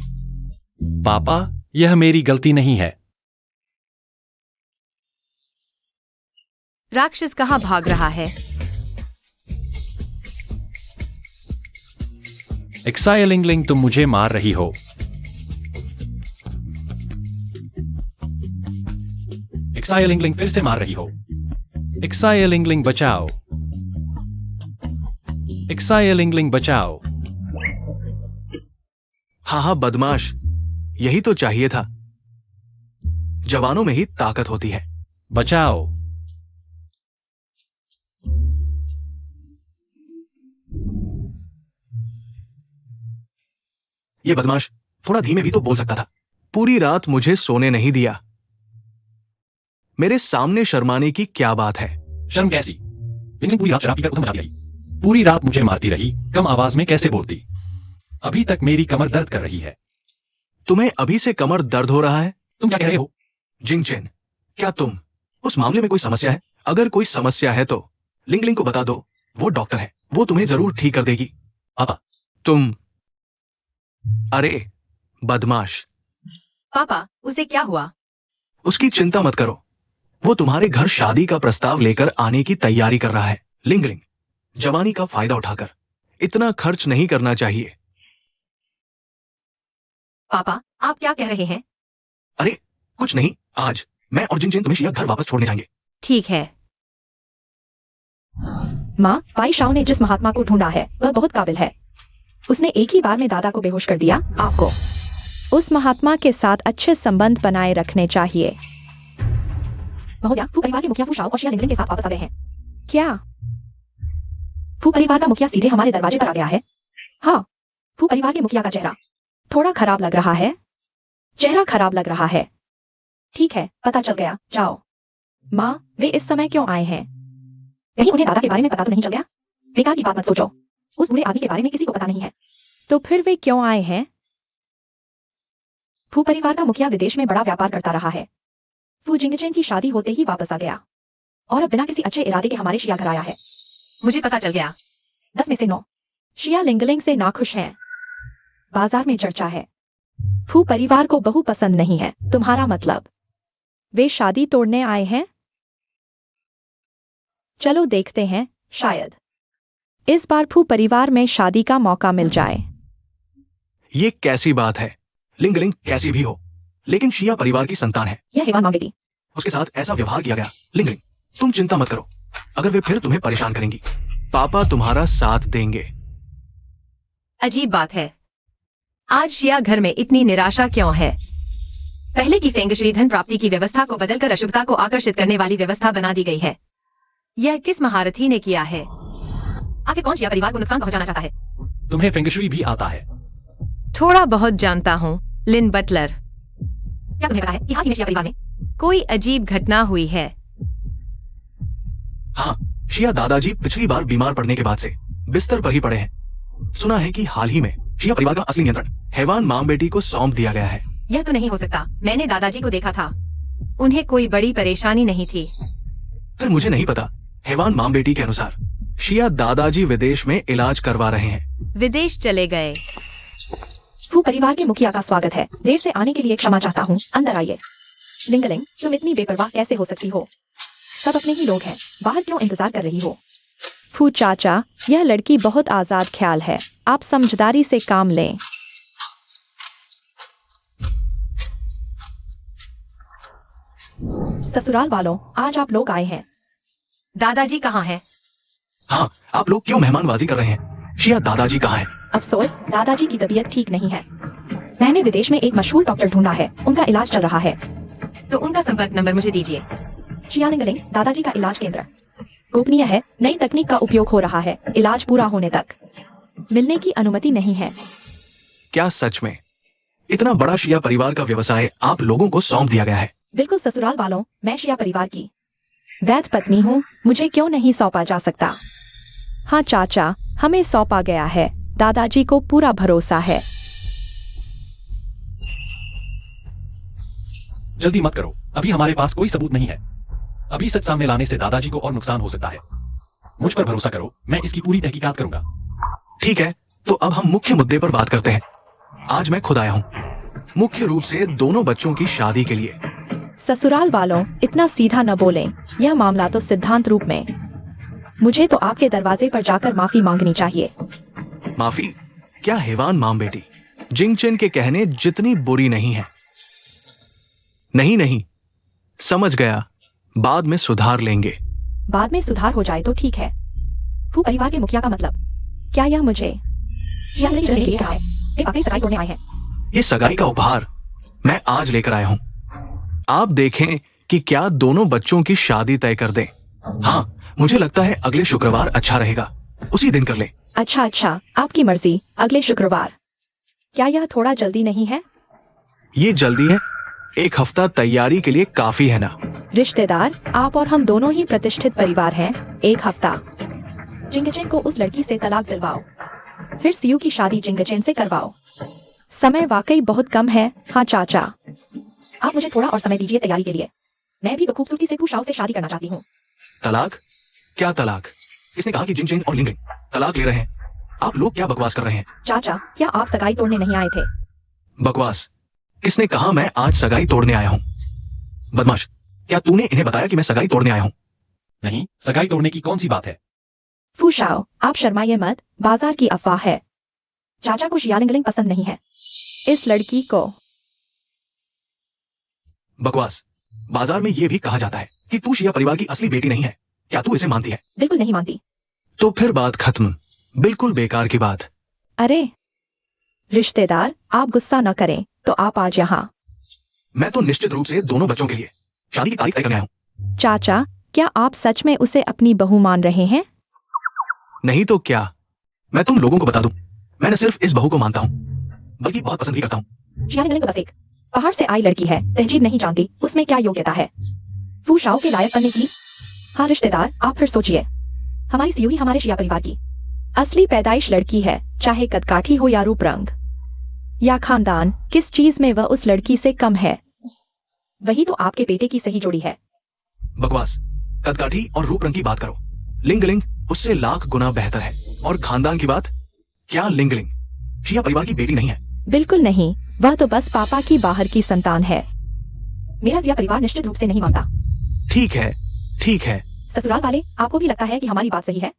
पापा, यह मेरी गलती नहीं है। राक्षस कहाँ भाग रहा है? एक्साइलिंग लिंग, तुम मुझे मार रही हो। एक्साइलिंग लिंग, फिर से मार रही हो। एक्साइलिंग लिंग, बचाओ। एक्साइलिंग लिंग, बचाओ। हाँ हाँ बदमाश, यही तो चाहिए था। जवानों में ही ताकत होती है। बचाओ। ये बदमाश थोड़ा धीमे भी तो बोल सकता था। पूरी रात मुझे सोने नहीं दिया। मेरे सामने शर्माने की क्या बात है? शर्म कैसी? लेकिन पूरी रात शराब पीकर उधम मचा रही। पूरी रात मुझे मारती रही, कम आवाज में कैसे बोलती। अभी तक मेरी कमर दर्द कर रही है। तुम्हें अभी से कमर दर्द हो रहा है? तुम क्या कह रहे हो? जिंगचेन, क्या तुम उस मामले में कोई समस्या है? अगर कोई समस्या है तो लिंग लिंग को बता दो, वो डॉक्टर है, वो तुम्हें जरूर ठीक कर देगी। पापा, तुम अरे बदमाश, पापा, उसे क्या हुआ? उसकी चिंता मत करो। वो तुम्हारे घर शादी का प्रस्ताव लेकर आने की तैयारी कर रहा है। लिंग लिंग, जवानी का फायदा उठाकर इतना खर्च नहीं करना चाहिए। पापा, आप क्या कह रहे हैं? अरे कुछ नहीं, आज मैं और जिंगचेन तुम्हें शिया घर वापस छोड़ने जाएंगे। ठीक है। माँ, पाई शाओ ने जिस महात्मा को ढूंढा है वह बहुत काबिल है। उसने एक ही बार में दादा को बेहोश कर दिया। आपको उस महात्मा के साथ अच्छे संबंध बनाए रखने चाहिए। महोदया, फू परिवार के मुखिया फू शाओ और शिया लिंगलिंग के साथ वापस आ गए हैं। क्या? फू परिवार का मुखिया सीधे हमारे दरवाजे पर आ गया है। हाँ, फू परिवार के मुखिया का चेहरा थोड़ा खराब लग रहा है। चेहरा खराब लग रहा है। ठीक है, पता चल गया, जाओ। माँ, वे इस समय क्यों आए हैं? कहीं उन्हें दादा के बारे में पता तो नहीं चल गया? बेकार की बात मत सोचो। उस बूढ़े आदमी के बारे में किसी को पता नहीं है। तो फिर वे क्यों आए हैं? फू परिवार का मुखिया विदेश में बड़ा व्यापार करता रहा है। फू जिंगचेन की शादी होते ही वापस आ गया और अब बिना किसी अच्छे इरादे के हमारे शिया घर आया है। मुझे पता चल गया। 10 में से 9 शिया लिंगलिंग से नाखुश हैं। बाजार में चर्चा है। फू परिवार को बहू पसंद नहीं है। तुम्हारा मतलब वे शादी तोड़ने आए हैं? चलो देखते हैं, शायद। इस बार फू परिवार में शादी का मौका मिल जाए। ये कैसी बात है? लिंगलिंग कैसी भी हो, लेकिन शिया परिवार की संतान है। यह हेवान मांग बेटी। उसके साथ ऐसा व्यवहार किया गया। लिंगलिंग, तुम चिंता मत करो। अगर वे फिर तुम्हें परेशान करेंगी, पापा तुम्हारा साथ देंगे। अजीब बात है, आज शिया घर में इतनी निराशा क्यों है? पहले की फेंगशुई धन प्राप्ति की व्यवस्था को बदलकर अशुभता को आकर्षित करने वाली व्यवस्था बना दी गई है। यह किस महारथी ने किया है? आखिर कौन शिया परिवार को नुकसान पहुंचाना चाहता है? तुम्हें फेंगशुई भी आता है? थोड़ा बहुत जानता हूँ, लिन बटलर। क्या तुम्हें पता है कि हाल ही में शिया परिवार में कोई अजीब घटना हुई है? हाँ, शिया दादाजी पिछली बार बीमार पड़ने के बाद से बिस्तर पर ही पड़े हैं। सुना है कि हाल ही में शिया परिवार का असली नियंत्रण हेवान माम बेटी को सौंप दिया गया है। यह तो नहीं हो सकता। मैंने दादाजी को देखा था, उन्हें कोई बड़ी परेशानी नहीं थी। फिर मुझे नहीं पता। हेवान माम बेटी के अनुसार शिया दादाजी विदेश में इलाज करवा रहे हैं। विदेश चले गए। फू परिवार के मुखिया का स्वागत है। देर से आने के लिए क्षमा चाहता हूँ, अंदर आइए। लिंगलिंग, तुम इतनी बेपरवाह कैसे हो सकती हो? सब अपने ही लोग हैं, बाहर क्यों इंतजार कर रही हो? फू चाचा, यह लड़की बहुत आजाद ख्याल है, आप समझदारी से काम लें। ससुराल वालों, आज आप लोग आए हैं। दादाजी कहाँ हैं? हाँ, आप लोग क्यों मेहमानबाजी कर रहे हैं? शिया दादाजी कहाँ हैं? अफसोस, दादाजी की तबीयत ठीक नहीं है। मैंने विदेश में एक मशहूर डॉक्टर ढूंढा है, उनका इलाज चल रहा है। तो उनका संपर्क नंबर मुझे दीजिए। शिया लिंगलिंग, दादाजी का इलाज केंद्र गोपनीय है, नई तकनीक का उपयोग हो रहा है, इलाज पूरा होने तक मिलने की अनुमति नहीं है। क्या सच में इतना बड़ा शिया परिवार का व्यवसाय आप लोगों को सौंप दिया गया है? बिल्कुल ससुराल वालों, मैं शिया परिवार की वैध पत्नी हूँ, मुझे क्यों नहीं सौंपा जा सकता? हाँ चाचा, हमें सौंपा गया है, दादाजी को पूरा भरोसा है। जल्दी मत करो, अभी हमारे पास कोई सबूत नहीं है। अभी सच सामने लाने से दादाजी को और नुकसान हो सकता है। मुझ पर भरोसा करो, मैं इसकी पूरी तहकीकात करूंगा। ठीक है, तो अब हम मुख्य मुद्दे पर बात करते हैं। आज मैं खुद आया हूँ, मुख्य रूप से दोनों बच्चों की शादी के लिए। ससुराल वालों, इतना सीधा न बोलें, यह मामला तो सिद्धांत रूप में। मुझे तो आपके दरवाजे पर जाकर माफी मांगनी चाहिए। माफी? क्या हेवान माम बेटी जिंगचेन के कहने जितनी बुरी नहीं है। नहीं, समझ गया, बाद में सुधार लेंगे। बाद में सुधार हो जाए तो ठीक है। फू परिवार के मुखिया का मतलब क्या यह मुझे या नहीं लेके आए? वे वाकई सगाई तोड़ने आए हैं। ये सगाई का उपहार मैं आज लेकर आया हूँ। आप देखें कि क्या दोनों बच्चों की शादी तय कर दें। हाँ, मुझे लगता है अगले शुक्रवार अच्छा रहेगा, उसी दिन कर ले। अच्छा, आपकी मर्जी, अगले शुक्रवार। क्या यह थोड़ा जल्दी नहीं है? ये जल्दी है, एक हफ्ता तैयारी के लिए काफी है ना? रिश्तेदार, आप और हम दोनों ही प्रतिष्ठित परिवार हैं। एक हफ्ता। जिंगचेन को उस लड़की से तलाक दिलवाओ, फिर सियू की शादी जिंगचेन से करवाओ। समय वाकई बहुत कम है। हाँ चाचा, आप मुझे थोड़ा और समय दीजिए तैयारी के लिए। मैं भी तो खूबसूरती से पूछाओ से शादी करना चाहती हूँ। तलाक? क्या तलाक? इसने कहा कि जिंगचेन और लिंगलिंग तलाक ले रहे हैं। आप लोग क्या बकवास कर रहे हैं? चाचा, क्या आप सगाई तोड़ने नहीं आए थे? बकवास? किसने कहा मैं आज सगाई तोड़ने आया हूँ? बदमाश, क्या तूने इन्हें बताया कि मैं सगाई तोड़ने आया हूँ? नहीं, सगाई तोड़ने की कौन सी बात है? फूशाओ, आप शर्माइए मत, बाजार की अफवाह है। चाचा को शिया लिंगलिंग पसंद नहीं है, इस लड़की को। बकवास। बाजार में यह भी कहा जाता है कि तू शिया परिवार की असली बेटी नहीं है। क्या तू इसे मानती है? बिल्कुल नहीं मानती। तो फिर बात खत्म, बिल्कुल बेकार की बात। अरे रिश्तेदार, आप गुस्सा न करें, तो आप आज यहाँ। मैं तो निश्चित रूप से दोनों बच्चों के लिए शादी की तारीख तय करने आया हूँ। चाचा, क्या आप सच में उसे अपनी बहू मान रहे हैं? नहीं तो क्या? मैं तुम लोगों को बता दूं, मैं न सिर्फ इस बहू को मानता हूँ, बल्कि बहुत पसंद भी करता हूँ। शिया लिंगलिंग तो बस एक पहाड़ से आई लड़की है, तहजीब नहीं जानती, उसमें क्या योग्यता है फूशाओ के लायक बनने की? हाँ रिश्तेदार, आप फिर सोचिए, हमारी सियू ही हमारे शिया परिवार की असली पैदाइश लड़की है। चाहे कदकाठी हो या रूप रंग या खानदान, किस चीज में वह उस लड़की से कम है? वही तो आपके बेटे की सही जोड़ी है। बकवास। कदकाठी और रूप रंग की बात करो, लिंगलिंग उससे लाख गुना बेहतर है। और खानदान की बात, क्या लिंगलिंग शिया परिवार की बेटी नहीं है? बिल्कुल नहीं, वह तो बस पापा की बाहर की संतान है। मेरा शिया परिवार निश्चित रूप से नहीं मानता। ठीक है, ठीक है। ससुराल वाले, आपको भी लगता है कि हमारी बात सही है?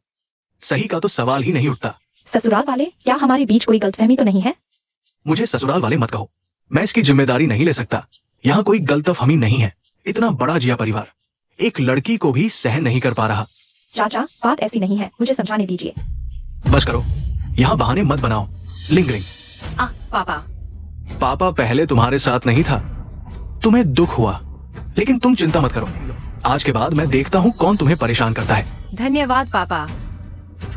सही का तो सवाल ही नहीं उठता। ससुराल वाले, क्या हमारे बीच कोई गलतफहमी तो नहीं है? मुझे ससुराल वाले मत कहो, मैं इसकी जिम्मेदारी नहीं ले सकता। यहाँ कोई गलतफहमी नहीं है। इतना बड़ा जिया परिवार एक लड़की को भी सहन नहीं कर पा रहा। चाचा, बात ऐसी नहीं है, मुझे समझाने दीजिए। बस करो, यहाँ बहाने मत बनाओ। लिंगलिंग, पापा। पापा पहले तुम्हारे साथ नहीं था, तुम्हें दुख हुआ, लेकिन तुम चिंता मत करो। आज के बाद मैं देखता हूँ कौन तुम्हें परेशान करता है। धन्यवाद पापा।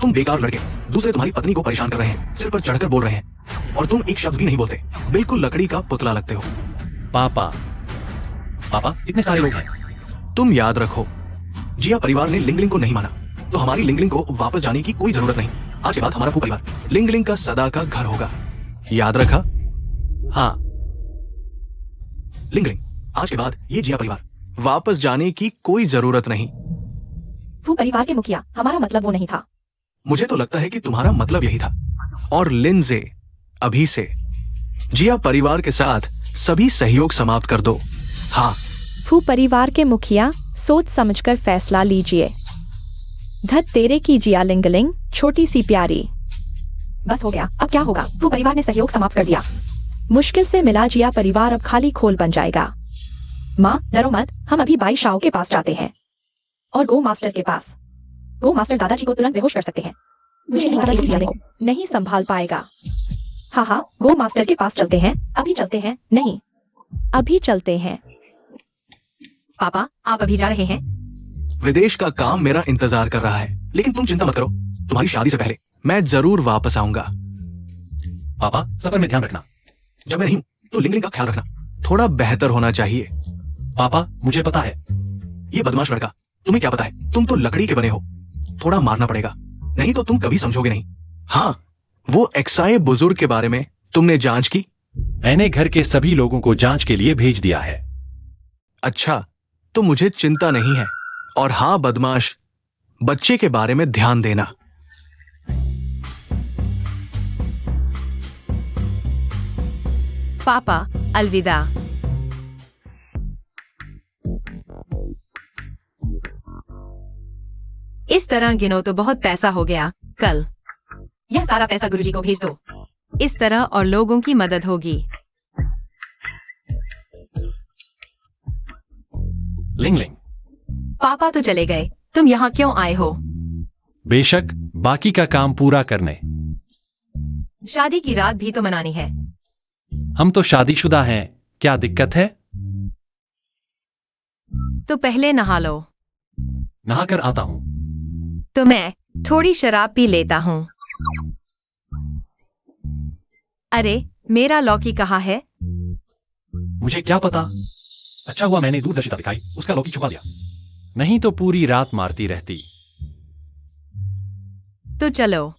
तुम बेकार लड़के दूसरे तुम्हारी पत्नी को परेशान कर रहे हैं, सिर पर चढ़कर बोल रहे हैं, और तुम एक शब्द भी नहीं बोलते। बिल्कुल लकड़ी का पुतला लगते हो। पापा, पापा, इतने सारे लोग हैं। तुम याद रखो, जिया परिवार ने लिंगलिंग को नहीं माना, तो हमारी लिंगलिंग को वापस जाने की कोई जरूरत नहीं। आज के बाद हमारा परिवार लिंगलिंग का सदा का घर होगा। याद रखा? हाँ। लिंगलिंग, आज के बाद ये जिया परिवार वापस जाने की कोई जरूरत नहीं। वो परिवार के मुखिया, हमारा मतलब वो नहीं था। मुझे तो लगता है कि तुम्हारा मतलब यही था। और लिंजे, अभी से जिया परिवार के साथ सभी सहयोग समाप्त कर दो। हाँ। फू परिवार के मुखिया, सोच समझकर फैसला लीजिए। धत तेरे की जिया लिंगलिंग, छोटी सी प्यारी। बस हो गया, अब क्या होगा? फू परिवार ने सहयोग समाप्त कर दिया। मुश्किल से मिला जिया परिवार अब खाली खोल बन जाएगा। माँ, डरो मत, हम अभी बाई शाओ के पास जाते हैं और गो मास्टर के पास। गो मास्टर दादाजी को तुरंत बेहोश कर सकते हैं। मुझे नहीं लगता कि जिया को नहीं संभाल पाएगा। हाँ हाँ, गो मास्टर के पास चलते हैं। अभी चलते हैं। नहीं, अभी चलते हैं। पापा, आप अभी जा रहे हैं? विदेश का काम मेरा इंतजार कर रहा है, लेकिन तुम चिंता मत करो, तुम्हारी शादी से पहले मैं जरूर वापस आऊंगा। पापा, सफर में ध्यान रखना। जब मैं नहीं हूं तो लिंगलिंग का ख्याल रखना थोड़ा बेहतर होना चाहिए। पापा, मुझे पता है। ये बदमाश लड़का, तुम्हें क्या पता है? तुम तो लकड़ी के बने हो। थोड़ा मारना पड़ेगा, नहीं तो तुम कभी समझोगे नहीं। हाँ, वो एक्साए बुजुर्ग के बारे में तुमने जांच की? मैंने घर के सभी लोगों को जांच के लिए भेज दिया है। अच्छा, तो मुझे चिंता नहीं है। और हाँ बदमाश, बच्चे के बारे में ध्यान देना। पापा, अलविदा। इस तरह गिनो तो बहुत पैसा हो गया। कल यह सारा पैसा गुरुजी को भेज दो। इस तरह और लोगों की मदद होगी। लिंगलिंग, पापा तो चले गए, तुम यहाँ क्यों आए हो? बेशक, बाकी का काम पूरा करने। शादी की रात भी तो मनानी है। हम तो शादीशुदा हैं, क्या दिक्कत है? तो पहले नहा लो। नहाकर आता हूँ। तो मैं थोड़ी शराब पी लेता हूँ। अरे, मेरा लौकी कहाँ है? मुझे क्या पता। अच्छा हुआ मैंने दूरदर्शिता दिखाई, उसका लौकी छुपा दिया, नहीं तो पूरी रात मारती रहती। तो चलो।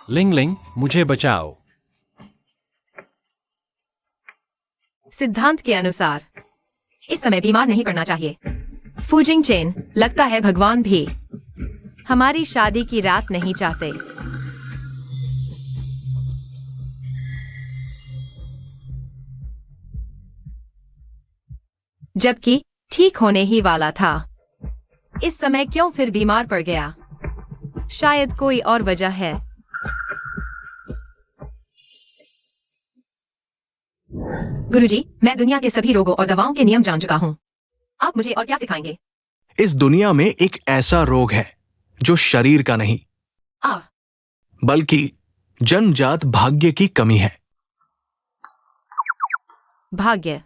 लिंगलिंग, मुझे बचाओ। सिद्धांत के अनुसार इस समय बीमार नहीं पड़ना चाहिए। फूजिंग चेन, लगता है भगवान भी हमारी शादी की रात नहीं चाहते। जबकि ठीक होने ही वाला था। इस समय क्यों फिर बीमार पड़ गया? शायद कोई और वजह है। गुरुजी, मैं दुनिया के सभी रोगों और दवाओं के नियम जान चुका हूँ। आप मुझे और क्या सिखाएंगे? इस दुनिया में एक ऐसा रोग है जो शरीर का नहीं, बल्कि जन्मजात भाग्य की कमी है। भाग्य?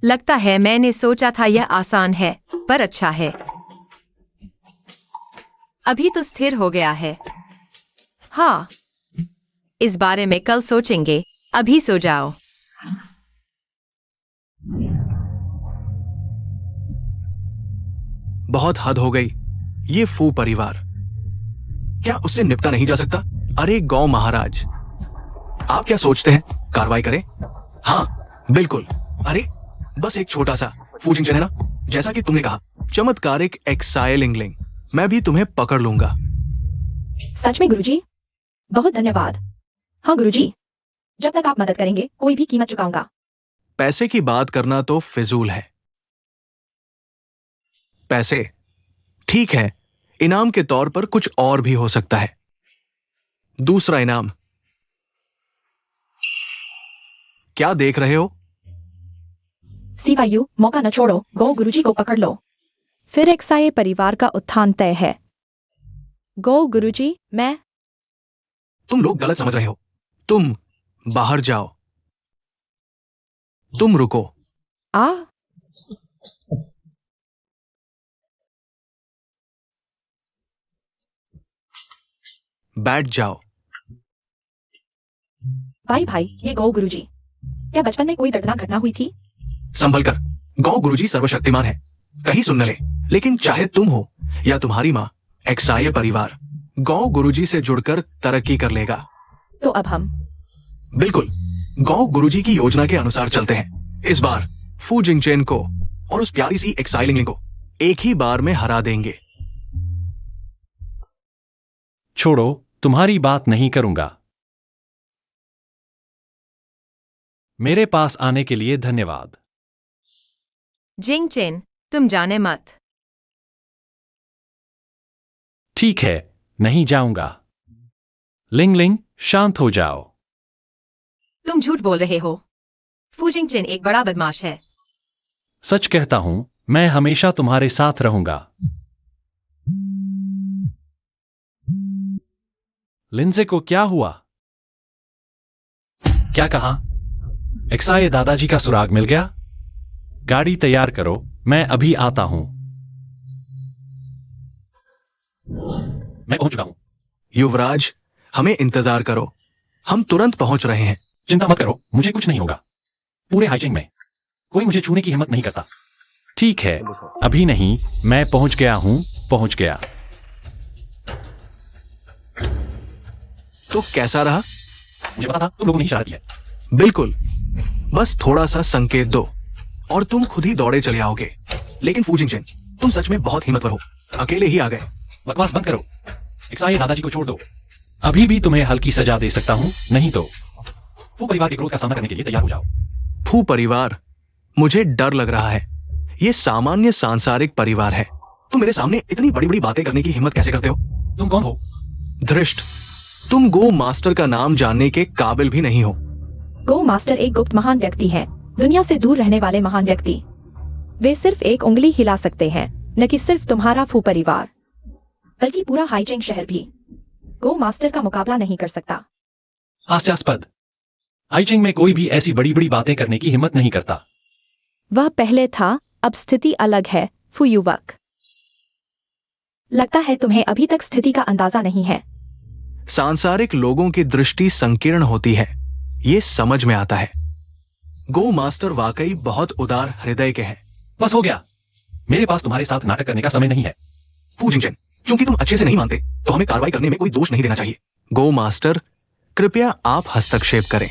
लगता है मैंने सोचा था यह आसान है, पर अच्छा है। अभी तो स्थिर हो गया है। हाँ, इस बारे में कल सोचेंगे। अभी सो जाओ। बहुत हद हो गई। ये फू परिवार क्या उससे निपटा नहीं जा सकता? अरे गौ महाराज, आप क्या सोचते हैं? कार्रवाई करें? हाँ बिल्कुल। अरे बस एक छोटा सा फू जिंगचेन है ना, जैसा कि तुमने कहा, चमत्कारिक एक्साइलिंगलिंग। मैं भी तुम्हें पकड़ लूंगा। सच में गुरुजी? बहुत धन्यवाद। हाँ गुरुजी, जब तक आप मदद करेंगे कोई भी कीमत चुकाऊंगा। पैसे की बात करना तो फिजूल है। पैसे ठीक है, इनाम के तौर पर कुछ और भी हो सकता है। दूसरा इनाम। क्या देख रहे हो? सीवायु, मौका न छोड़ो, गो गुरुजी को पकड़ लो। फिर एक्साई परिवार का उत्थान तय है। गो गुरुजी, मैं तुम लोग गलत समझ रहे हो। तुम बाहर जाओ। तुम रुको। आ बैठ जाओ। भाई भाई, ये गो गुरुजी। क्या बचपन में कोई दर्दनाक घटना हुई थी? संभल कर। गौ गुरुजी सर्वशक्तिमान है, कहीं सुन न ले। लेकिन चाहे तुम हो या तुम्हारी माँ, एक्साई परिवार गौ गुरुजी से जुड़कर तरक्की कर लेगा। तो अब हम बिल्कुल गौ गुरुजी की योजना के अनुसार चलते हैं। इस बार फू जिंगचेन को और उस प्यारी सी एक्साइलिंग को एक ही बार में हरा देंगे। छोड़ो, तुम्हारी बात नहीं करूंगा। मेरे पास आने के लिए धन्यवाद। जिंगचेन, तुम जाने मत। ठीक है, नहीं जाऊंगा। लिंग लिंग, शांत हो जाओ। तुम झूठ बोल रहे हो। फू जिंगचेन एक बड़ा बदमाश है। सच कहता हूं, मैं हमेशा तुम्हारे साथ रहूंगा। लिंजे को क्या हुआ? क्या कहा? एक्साई दादाजी का सुराग मिल गया? गाड़ी तैयार करो, मैं अभी आता हूं। मैं पहुंच चुका हूं। युवराज, हमें इंतजार करो, हम तुरंत पहुंच रहे हैं। चिंता मत करो, मुझे कुछ नहीं होगा। पूरे हाइजिंग में कोई मुझे छूने की हिम्मत नहीं करता। ठीक है, अभी नहीं, मैं पहुंच गया हूं, पहुंच गया। तो कैसा रहा? मुझे पता था तुम लोगों ने ही शरारत की है। बिल्कुल, बस थोड़ा सा संकेत दो और तुम खुद ही दौड़े चले आओगे। लेकिन फू जिंगचेन, तुम सच में बहुत हिम्मतवर हो, अकेले ही आ गए। बकवास बंद करो। एक्साई दादाजी को छोड़ दो। अभी भी तुम्हें हल्की सजा दे सकता हूं, नहीं तो फू परिवार के क्रोध का सामना करने के लिए तैयार हो जाओ। फू परिवार, मुझे डर लग रहा है। ये सामान्य सांसारिक परिवार है। तुम मेरे सामने इतनी बड़ी बड़ी बातें करने की हिम्मत कैसे करते हो? तुम कौन हो? धृष्ट, तुम गो मास्टर का नाम जानने के काबिल भी नहीं हो। गो मास्टर एक गुप्त महान व्यक्ति है, दुनिया से दूर रहने वाले महान व्यक्ति। वे सिर्फ एक उंगली हिला सकते हैं, न कि सिर्फ तुम्हारा फू परिवार, बल्कि पूरा हाइजिंग शहर भी गो मास्टर का मुकाबला नहीं कर सकता। हास्यास्पद। हाइजिंग में कोई भी ऐसी बड़ी बड़ी बातें करने की हिम्मत नहीं करता। वह पहले था, अब स्थिति अलग है, फू युवक। लगता है तुम्हें अभी तक स्थिति का अंदाजा नहीं है। सांसारिक लोगों की दृष्टि संकीर्ण होती है, ये समझ में आता है। गो मास्टर वाकई बहुत उदार हृदय के हैं। बस हो गया, मेरे पास तुम्हारे साथ नाटक करने का समय नहीं है। फू जिंगचेन, चूंकि तुम अच्छे से नहीं मानते तो हमें कार्रवाई करने में कोई दोष नहीं देना चाहिए। गो मास्टर, कृपया आप हस्तक्षेप करें।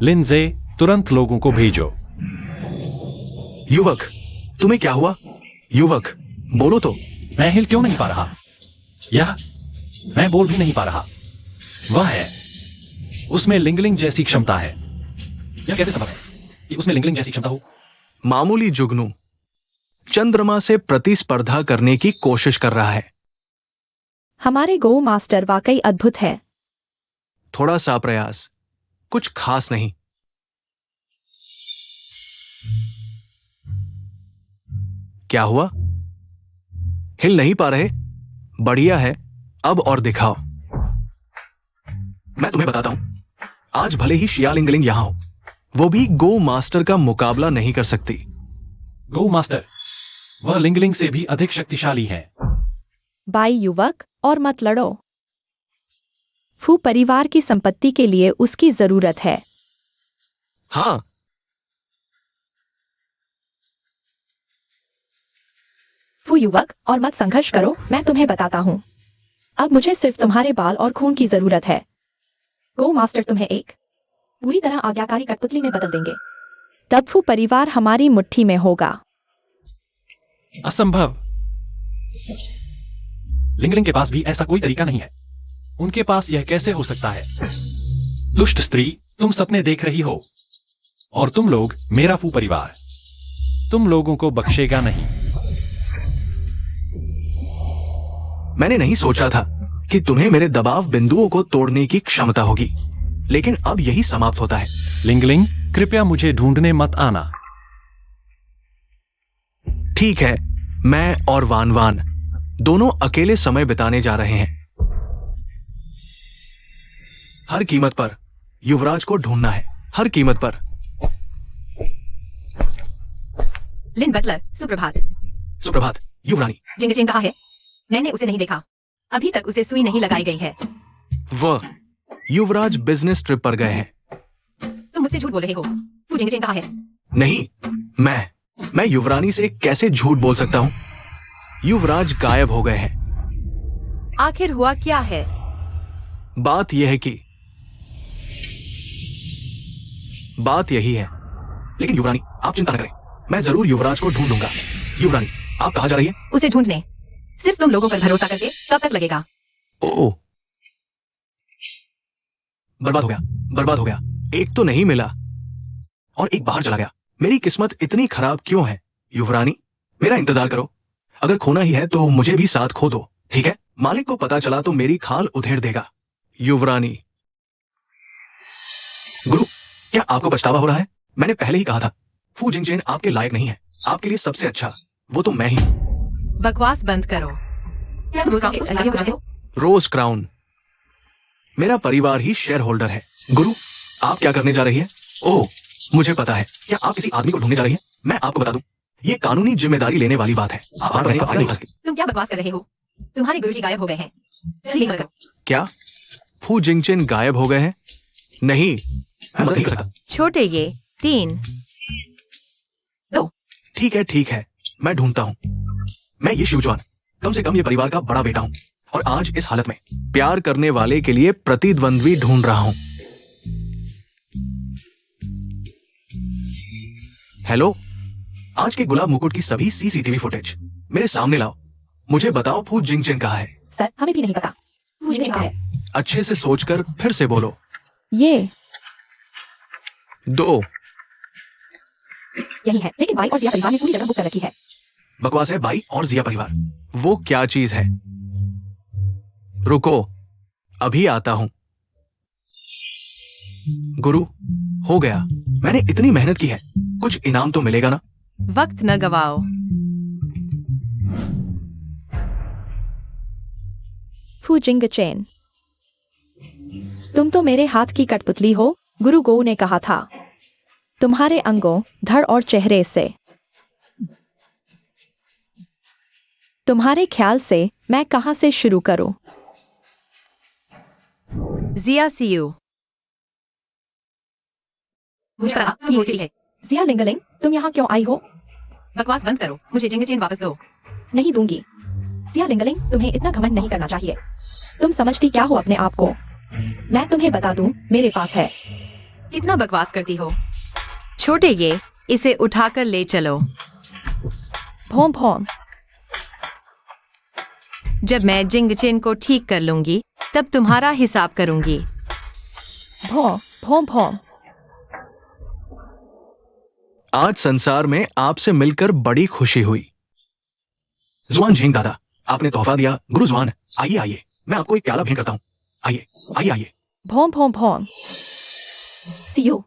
लिंजे, तुरंत लोगों को भेजो। युवक, तुम्हें क्या हुआ? युवक, बोलो तो। मैं हिल क्यों नहीं पा रहा? यह मैं बोल भी नहीं पा रहा। वह है, उसमें लिंगलिंग जैसी क्षमता है। यह कैसे संभव है कि उसमें लिंगलिंग जैसी क्षमता हो? मामूली जुगनू चंद्रमा से प्रतिस्पर्धा करने की कोशिश कर रहा है। हमारे गो मास्टर वाकई अद्भुत है। थोड़ा सा प्रयास, कुछ खास नहीं। क्या हुआ? हिल नहीं पा रहे? बढ़िया है, अब और दिखाओ। मैं तुम्हें बताता हूं, आज भले ही शियालिंगलिंग यहां हो, वो भी गो मास्टर का मुकाबला नहीं कर सकती। गो मास्टर, वह लिंगलिंग से भी अधिक शक्तिशाली है। बाई युवक, और मत लड़ो। फू परिवार की संपत्ति के लिए उसकी जरूरत है। फू युवक, और मत संघर्ष करो, मैं तुम्हें बताता हूँ। अब मुझे सिर्फ तुम्हारे बाल और खून की जरूरत है। गो मास्टर तुम्हें एक पूरी तरह आज्ञाकारी कठपुतली में बदल देंगे। तब फू परिवार हमारी मुट्ठी में होगा। असंभव। लिंगलिंग के पास भी ऐसा कोई तरीका नहीं है। उनके पास यह कैसे हो सकता है? दुष्ट स्त्री, तुम सपने देख रही हो, और तुम लोग, मेरा फू परिवार, तुम लोगों को बख्शेगा नहीं। मैंने नहीं सोचा था कि तुम्हें मेरे दबाव बिंदुओं को तोड़ने की क्षमता होगी, लेकिन अब यही समाप्त होता है। लिंगलिंग, कृपया मुझे ढूंढने मत आना। ठीक है, मैं और वान वान दोनों अकेले समय बिताने जा रहे हैं। हर कीमत पर युवराज को ढूंढना है, हर कीमत पर। लिन बटलर, सुप्रभात। सुप्रभात, युवरानी। जिंग जिंग कहाँ है? मैंने उसे नहीं देखा। अभी तक उसे सुई नहीं लगाई गई है। वह युवराज बिजनेस ट्रिप पर गए हैं। तुम मुझसे झूठ बोल रहे हो। फू जिंग जिंग कहाँ है? नहीं, मैं युवरानी से कैसे झूठ बोल सकता हूं? युवराज गायब हो गए हैं। आखिर हुआ क्या है? बात यही है। लेकिन युवरानी, आप चिंता न करें, मैं जरूर युवराज को ढूंढूंगा। युवरानी, आप कहां जा रही है? उसे ढूंढने। सिर्फ तुम लोगों पर भरोसा करके कब तक लगेगा? ओह, बर्बाद हो गया। एक तो नहीं मिला और एक बाहर चला गया। मेरी किस्मत इतनी खराब क्यों है? युवरानी, मेरा इंतजार करो। अगर खोना ही है तो मुझे भी साथ खो दो, ठीक है? मालिक को पता चला तो मेरी खाल उधेड़ देगा। युवरानी। गुरु, क्या आपको पछतावा हो रहा है? मैंने पहले ही कहा था, फू जिंगचेन आपके लायक नहीं है। आपके लिए सबसे अच्छा वो तो मैं ही हूं। बकवास बंद करो। क्या तुम रोज क्राउन को जानते हो? रोज क्राउन मेरा परिवार ही शेयर होल्डर है। गुरु, आप क्या करने जा रही है? ओह, मुझे पता है। क्या आप किसी आदमी को ढूंढने जा रही है? मैं आपको बता दूं, ये कानूनी जिम्मेदारी लेने वाली बात है। आप हाथ रहने का फायदा नहीं उठा सकती। तुम क्या बकवास कर रहे हो? तुम्हारे गुरुजी गायब हो गए हैं। जल्दी मदद करो। क्या फू जिंगचेन गायब हो गए हैं? नहीं, मैं मदद नहीं कर सकता। छोटे ये 3, 2। ठीक है, मैं ढूंढता हूं। मैं ये शिवजवान, कम से कम ये परिवार का बड़ा बेटा हूं, और आज इस हालत में प्यार करने वाले के लिए प्रतिद्वंद्वी ढूंढ रहा हूं। हेलो, आज के गुलाब मुकुट की सभी सीसीटीवी फुटेज मेरे सामने लाओ। मुझे बताओ फू जिंगचेन कहाँ है? सर, हमें भी नहीं पता। फू जिंगचेन कहाँ है? अच्छे से सोचकर फिर से बोलो। ये 2। यही है, लेकिन बाई और जिया परिवार ने पूरी जगह बुक कर रखी है। बकवास है बाई और जिया परिवार। वो क्या चीज है? रुको, अभी आता हूं। गुरु, हो गया। मैंने इतनी मेहनत की है, कुछ इनाम तो मिलेगा ना? वक्त न गवाओ। फू जिंगचेन, तुम तो मेरे हाथ की कठपुतली हो, गुरु गो ने कहा था। तुम्हारे अंगों, धड़ और चेहरे से, तुम्हारे ख्याल से मैं कहां से शुरू करूं? जिया सीयू। मुझे पता तुम ये सही है। जिया लिंगलिंग, तुम यहाँ क्यों आई हो? बकवास बंद करो। मुझे जिंगचेन वापस दो। नहीं दूंगी। जिया लिंगलिंग, तुम्हें इतना घमंड नहीं करना चाहिए। तुम समझती क्या हो अपने आप को? मैं तुम्हें बता दूं, मेरे पास है। कितना बकवास करती हो? छोटे ये, इसे उठाकर ले चलो। भोम भोम। जब मैं जिंगचेन को ठीक कर लूंगी, तब तुम्हारा हिसाब करूंगी। भोम भोम भोम। आज संसार में आपसे मिलकर बड़ी खुशी हुई। जुआन झेंग दादा, आपने तोहफा दिया। गुरु जुआन, आइए, मैं आपको एक प्याला भेंट करता हूँ। आइए। भोम भोम भोम। सीयू,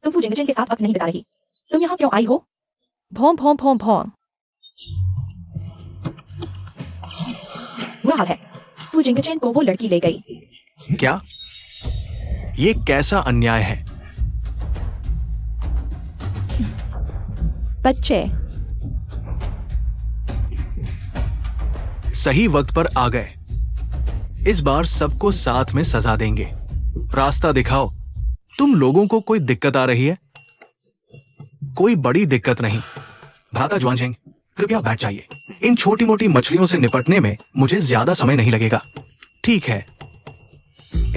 तुम फू जिंगचेन के साथ वक्त नहीं बिता रही। तुम यहाँ क्यों आई हो? भोम भोम भोम भोम। बुरा हाल है। फू जिंगचेन को वो लड़की ले गई। क्या? ये कैसा अन्याय है? बच्चे सही वक्त पर आ गए। इस बार सबको साथ में सजा देंगे। रास्ता दिखाओ। तुम लोगों को कोई दिक्कत आ रही है? कोई बड़ी दिक्कत नहीं। भ्राता जुआनझेंग, कृपया बैठ जाइए। इन छोटी मोटी मछलियों से निपटने में मुझे ज्यादा समय नहीं लगेगा। ठीक है,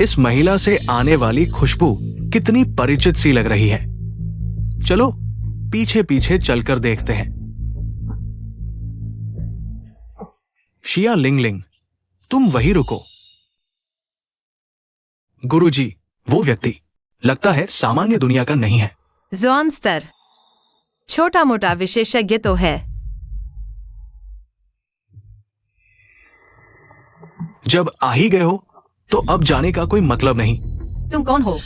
इस महिला से आने वाली खुशबू कितनी परिचित सी लग रही है। चलो पीछे पीछे चलकर देखते हैं। शिया लिंगलिंग, तुम वहीं रुको। गुरुजी, वो व्यक्ति लगता है सामान्य दुनिया का नहीं है। जॉन स्तर छोटा मोटा विशेषज्ञ तो है। जब आ ही गए हो तो अब जाने का कोई मतलब नहीं। तुम कौन हो?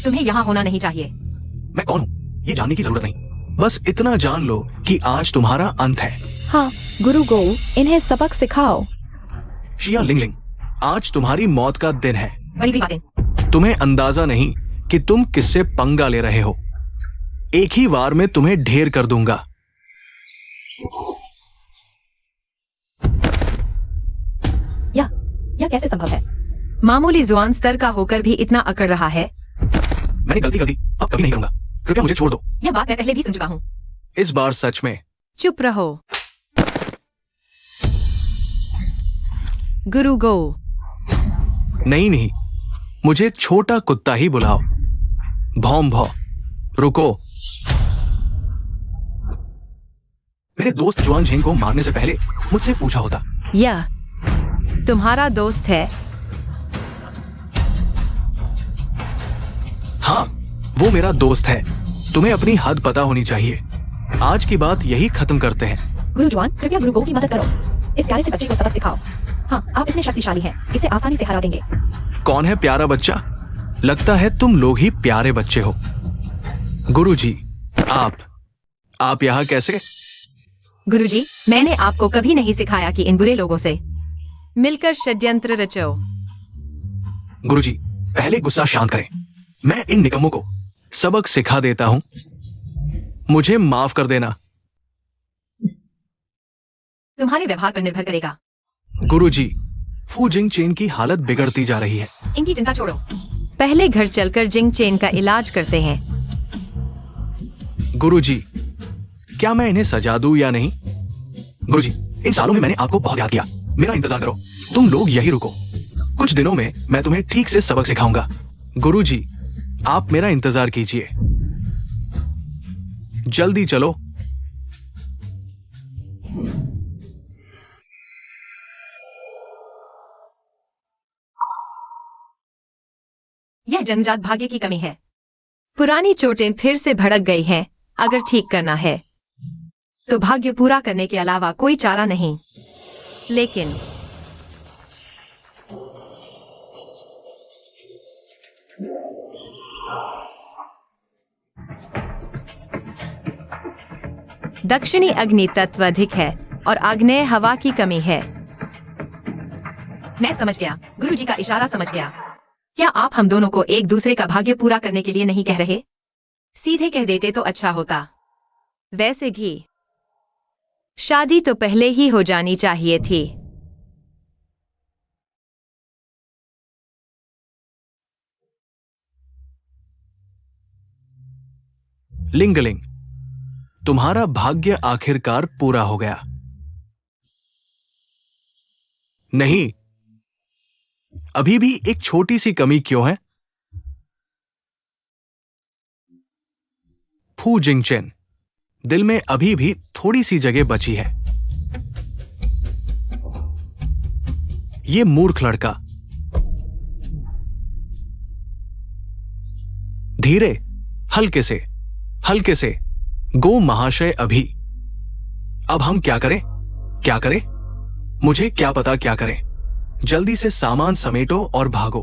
तुम्हें यहाँ होना नहीं चाहिए। मैं कौन हूं ये जानने की जरूरत नहीं, बस इतना जान लो कि आज तुम्हारा अंत है। हाँ गुरु गो, इन्हें सबक सिखाओ। शिया लिंगलिंग, आज तुम्हारी मौत का दिन है। बड़ी बड़ी बातें। तुम्हें अंदाजा नहीं कि तुम किससे पंगा ले रहे हो। एक ही वार में तुम्हें ढेर कर दूंगा। यह कैसे संभव है? मामूली जॉन स्तर का होकर भी इतना अकड़ रहा है। मैंने गलती कर दी, अब कभी नहीं करूंगा। कृपया मुझे छोड़ दो। यह बात मैं पहले भी सुन चुका हूँ। इस बार सच में। चुप रहो गुरु गो। नहीं, मुझे छोटा कुत्ता ही बुलाओ। भौम भौ, रुको। मेरे दोस्त जुआन झेंग को मारने से पहले मुझसे पूछा होता। यह तुम्हारा दोस्त है? हाँ, वो मेरा दोस्त है। तुम्हें अपनी हद पता होनी चाहिए। आज की बात यही खत्म करते हैं। गुरु जवान, कृपया गुरु गो की मदद करो। इस प्यारे से बच्चे को सबक सिखाओ। हाँ, आप इतने शक्तिशाली हैं, इसे आसानी से हरा देंगे। कौन है प्यारा बच्चा? लगता है तुम लोग ही प्यारे बच्चे हो। गुरुजी, आप यहाँ कैसे? गुरुजी, मैंने आपको कभी नहीं सिखाया कि इन बुरे लोगों से मिलकर षड्यंत्र रचो। गुरुजी, पहले गुस्सा शांत करें। मैं इन निकम्मों को सबक सिखा देता हूं। मुझे माफ कर देना। तुम्हारे व्यवहार पर निर्भर करेगा। गुरुजी, फू जिंग चेन की हालत बिगड़ती जा रही है। इनकी चिंता छोड़ो, पहले घर चलकर जिंग चेन का इलाज करते हैं। गुरुजी, क्या मैं इन्हें सजा दूं या नहीं? गुरुजी, इन सालों में मैंने आपको बहुत याद किया। मेरा इंतजार करो, तुम लोग यही रुको। कुछ दिनों में मैं तुम्हें ठीक से सबक सिखाऊंगा। गुरुजी, आप मेरा इंतजार कीजिए। जल्दी चलो। यह जन्मजात भाग्य की कमी है। पुरानी चोटें फिर से भड़क गई हैं। अगर ठीक करना है तो भाग्य पूरा करने के अलावा कोई चारा नहीं। लेकिन दक्षिणी अग्नि तत्व अधिक है और आग्नेय हवा की कमी है। मैं समझ गया, गुरुजी का इशारा समझ गया। क्या आप हम दोनों को एक दूसरे का भाग्य पूरा करने के लिए नहीं कह रहे? सीधे कह देते तो अच्छा होता। वैसे भी शादी तो पहले ही हो जानी चाहिए थी। लिंगलिंग, तुम्हारा भाग्य आखिरकार पूरा हो गया। नहीं, अभी भी एक छोटी सी कमी क्यों है? फू जिंगचेन, दिल में अभी भी थोड़ी सी जगह बची है। ये मूर्ख लड़का। धीरे, हल्के से गो महाशय। अभी अब हम क्या करें? मुझे क्या पता क्या करें। जल्दी से सामान समेटो और भागो।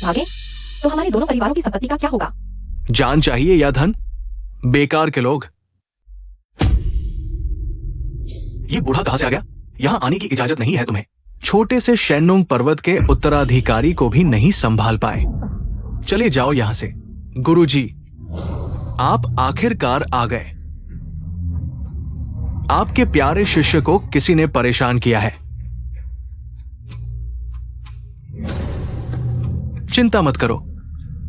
भागे? तो हमारे दोनों परिवारों की संपत्ति का क्या होगा? जान चाहिए या धन? बेकार के लोग। ये बूढ़ा कहां से आ गया? यहां आने की इजाजत नहीं है तुम्हें। छोटे से शेन्नुंग पर्वत के उत्तराधिकारी को भी नहीं संभाल पाए। चले जाओ यहां से। गुरुजी, आप आखिरकार आ गए। आपके प्यारे शिष्य को किसी ने परेशान किया है। चिंता मत करो,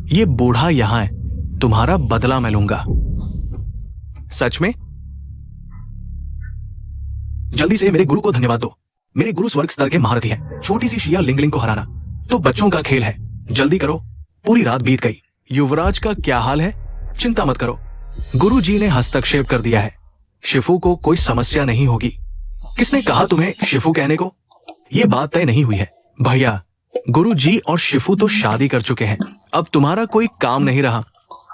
ये बूढ़ा यहां है। तुम्हारा बदला मैं लूंगा। सच में? जल्दी से मेरे गुरु को धन्यवाद दो। मेरे गुरु स्वर्ग स्तर के महारथी हैं। छोटी सी शिया लिंगलिंग को हराना तो बच्चों का खेल है। जल्दी करो, पूरी रात बीत गई। युवराज का क्या हाल है? चिंता मत करो, गुरु जी ने हस्तक्षेप कर दिया है। शिफू को कोई समस्या नहीं होगी। किसने कहा तुम्हें शिफू कहने को? ये बात तय नहीं हुई है भैया। गुरु जी और शिफू तो शादी कर चुके हैं। अब तुम्हारा कोई काम नहीं रहा।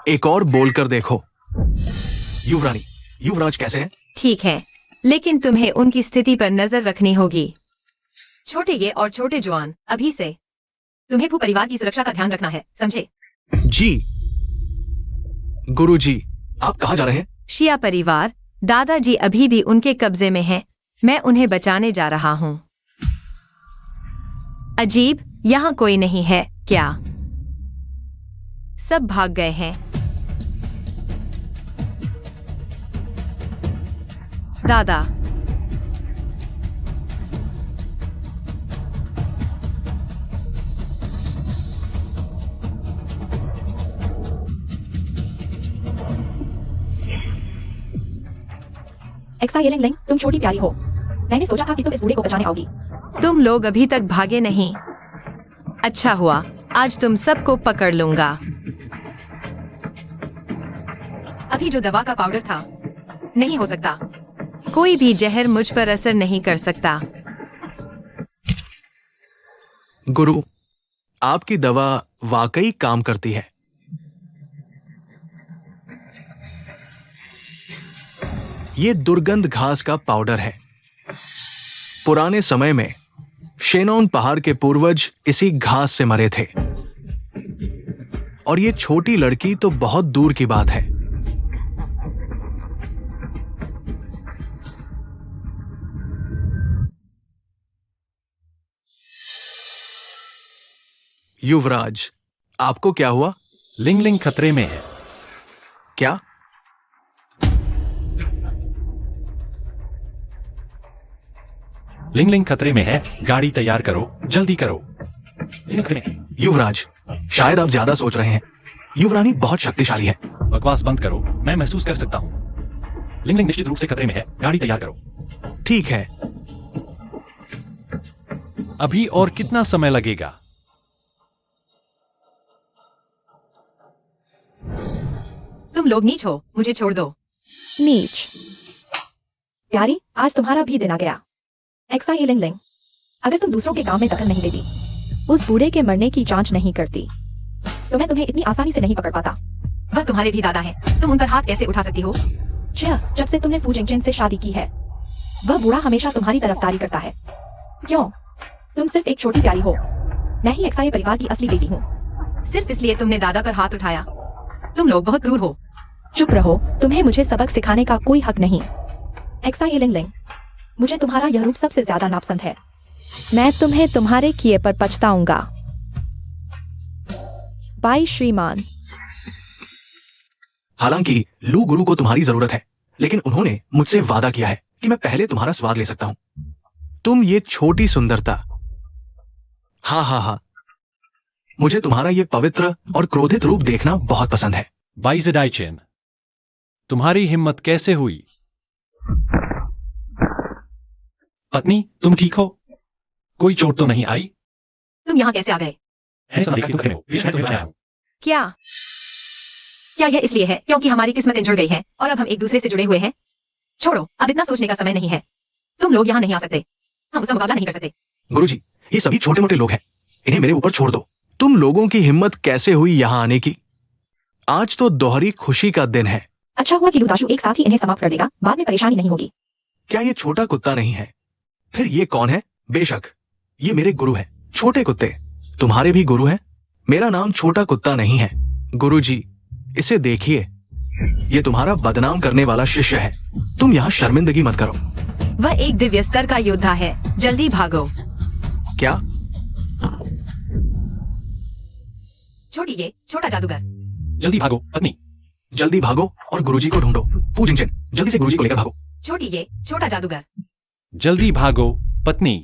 एक और बोलकर देखो। युवरानी, युवराज कैसे हैं? ठीक है, लेकिन तुम्हें उनकी स्थिति पर नजर रखनी होगी। छोटे ये और छोटे जवान, अभी से तुम्हें भू परिवार की सुरक्षा का ध्यान रखना है, समझे? जी गुरु जी, आप कहाँ जा रहे हैं? शिया परिवार, दादाजी अभी भी उनके कब्जे में हैं। मैं उन्हें बचाने जा रहा हूँ। अजीब, यहाँ कोई नहीं है क्या? सब भाग गए हैं। दादा, एक्साइलिंग लिंग, तुम छोटी प्यारी हो। मैंने सोचा था कि तुम इस बूढ़े को बचाने आओगी। तुम लोग अभी तक भागे नहीं। अच्छा हुआ, आज तुम सबको पकड़ लूंगा। अभी जो दवा का पाउडर था, नहीं हो सकता। कोई भी जहर मुझ पर असर नहीं कर सकता। गुरु, आपकी दवा वाकई काम करती है। ये दुर्गंध घास का पाउडर है। पुराने समय में शेनोंग पहाड़ के पूर्वज इसी घास से मरे थे। और ये छोटी लड़की तो बहुत दूर की बात है। युवराज, आपको क्या हुआ? लिंगलिंग खतरे में है। क्या? लिंगलिंग खतरे में है। गाड़ी तैयार करो, जल्दी करो। लिंगलिंग खतरे में है। युवराज, शायद आप ज्यादा सोच रहे हैं। युवरानी बहुत शक्तिशाली है। बकवास बंद करो, मैं महसूस कर सकता हूँ। लिंगलिंग निश्चित रूप से खतरे में है। गाड़ी तैयार करो। ठीक है। अभी और कितना समय लगेगा? तुम लोग नीच हो, मुझे छोड़ दो। नीच। प्यारी, आज तुम्हारा भी दिन आ गया। एक्साइलिंग लिंग, अगर तुम दूसरों के काम में दखल नहीं देती, उस बूढ़े के मरने की जांच नहीं करती, तो मैं तुम्हें इतनी आसानी से नहीं पकड़ पाता। वह तुम्हारे भी दादा हैं। तुम उन पर हाथ कैसे उठा सकती हो? जब से तुमने फू जिंगजिन से शादी की है, वह बूढ़ा हमेशा तुम्हारी तरफदारी करता है। क्यों? तुम सिर्फ एक छोटी प्यारी हो। मैं ही एक्साई परिवार की असली बेटी हूँ। सिर्फ इसलिए तुमने दादा पर हाथ उठाया? तुम लोग बहुत क्रूर हो। चुप रहो, तुम्हें मुझे सबक सिखाने का कोई हक नहीं। एक्साइलिंग लिंग, मुझे तुम्हारा यह रूप सबसे ज्यादा नापसंद है। मैं तुम्हें तुम्हारे किए पर पछताऊंगा। बाय श्रीमान। हालांकि लू गुरु को तुम्हारी जरूरत है, लेकिन उन्होंने मुझसे वादा किया है कि मैं पहले तुम्हारा स्वाद ले सकता हूं। तुम ये छोटी सुंदरता। हाँ हाँ हाँ, मुझे तुम्हारा ये पवित्र और क्रोधित रूप देखना बहुत पसंद है। वाइज़डाइचेन, तुम्हारी हिम्मत कैसे हुई? पत्नी, तुम ठीक हो? कोई चोट तो नहीं आई? तुम यहाँ कैसे आ गए? मैंने सुना देखा कि तुम खतरे में हो, इसलिए मैं तुम्हें बचाया हूं। क्या यह इसलिए है क्योंकि हमारी किस्मतें जुड़ गई हैं और अब हम एक दूसरे से जुड़े हुए हैं? छोड़ो, अब इतना सोचने का समय नहीं है। तुम लोग यहाँ नहीं आ सकते। हम उसका मुकाबला नहीं कर सकते। गुरुजी, ये सभी छोटे मोटे लोग हैं, इन्हें मेरे ऊपर छोड़ दो। तुम लोगों की हिम्मत कैसे हुई यहाँ आने की? आज तो दोहरी खुशी का दिन है। अच्छा हुआ कि लुदाशु एक साथ ही इन्हें समाप्त कर देगा, बाद में परेशानी नहीं होगी। क्या ये छोटा कुत्ता नहीं है? फिर ये कौन है? बेशक, ये मेरे गुरु हैं। छोटे कुत्ते, तुम्हारे भी गुरु हैं? मेरा नाम छोटा कुत्ता नहीं है। गुरुजी, इसे देखिए, ये तुम्हारा बदनाम करने वाला शिष्य है। तुम यहाँ शर्मिंदगी मत करो। वह एक दिव्य स्तर का योद्धा है। जल्दी भागो। क्या? छोटी ये छोटा जादूगर। जल्दी भागो, पत्नी। जल्दी भागो और गुरुजी को ढूंढो। पूजिंगचन, जल्दी से गुरुजी को लेकर भागो। छोटी ये छोटा जादूगर। जल्दी भागो, पत्नी।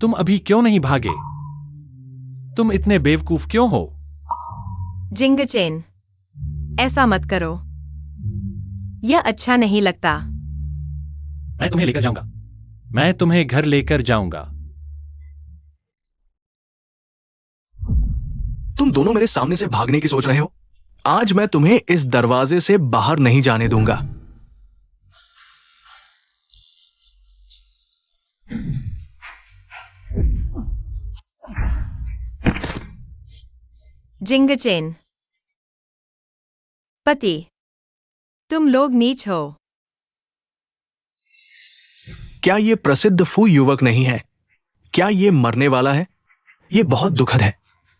तुम अभी क्यों नहीं भागे? तुम इतने बेवकूफ क्यों हो? जिंगचेन, ऐसा मत करो, यह अच्छा नहीं लगता। मैं तुम्हें लेकर जाऊंगा। मैं तुम्हें घर लेकर जाऊंगा। तुम दोनों मेरे सामने से भागने की सोच रहे हो। आज मैं तुम्हें इस दरवाजे से बाहर नहीं जाने दूंगा। जिंगचेन, पति, तुम लोग नीच हो। क्या ये प्रसिद्ध फू युवक नहीं है? क्या ये मरने वाला है? ये बहुत दुखद है,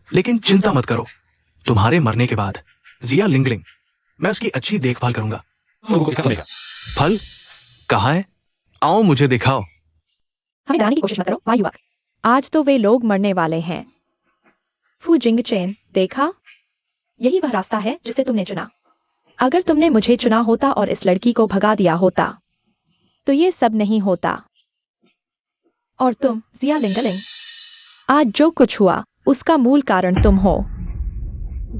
लेकिन चिंता मत करो। तुम्हारे मरने के बाद जिया लिंगलिंग, मैं उसकी अच्छी देखभाल करूंगा। तुम लोगों को इसका मिलेगा। फल कहाँ है? आओ मुझे दिखाओ। हमें डराने की कोशिश मत करो वाह युवक। आज तो वे लोग मरने वाले हैं। फू जिंगचेन, देखा? यही वह रास्ता है जिसे तुमने चुना। अगर तुमने मुझे चुना होता और इस लड़की को भगा दिया होता तो ये सब नहीं होता। और तुम जिया लिंगलिंग, आज जो कुछ हुआ उसका मूल कारण तुम हो।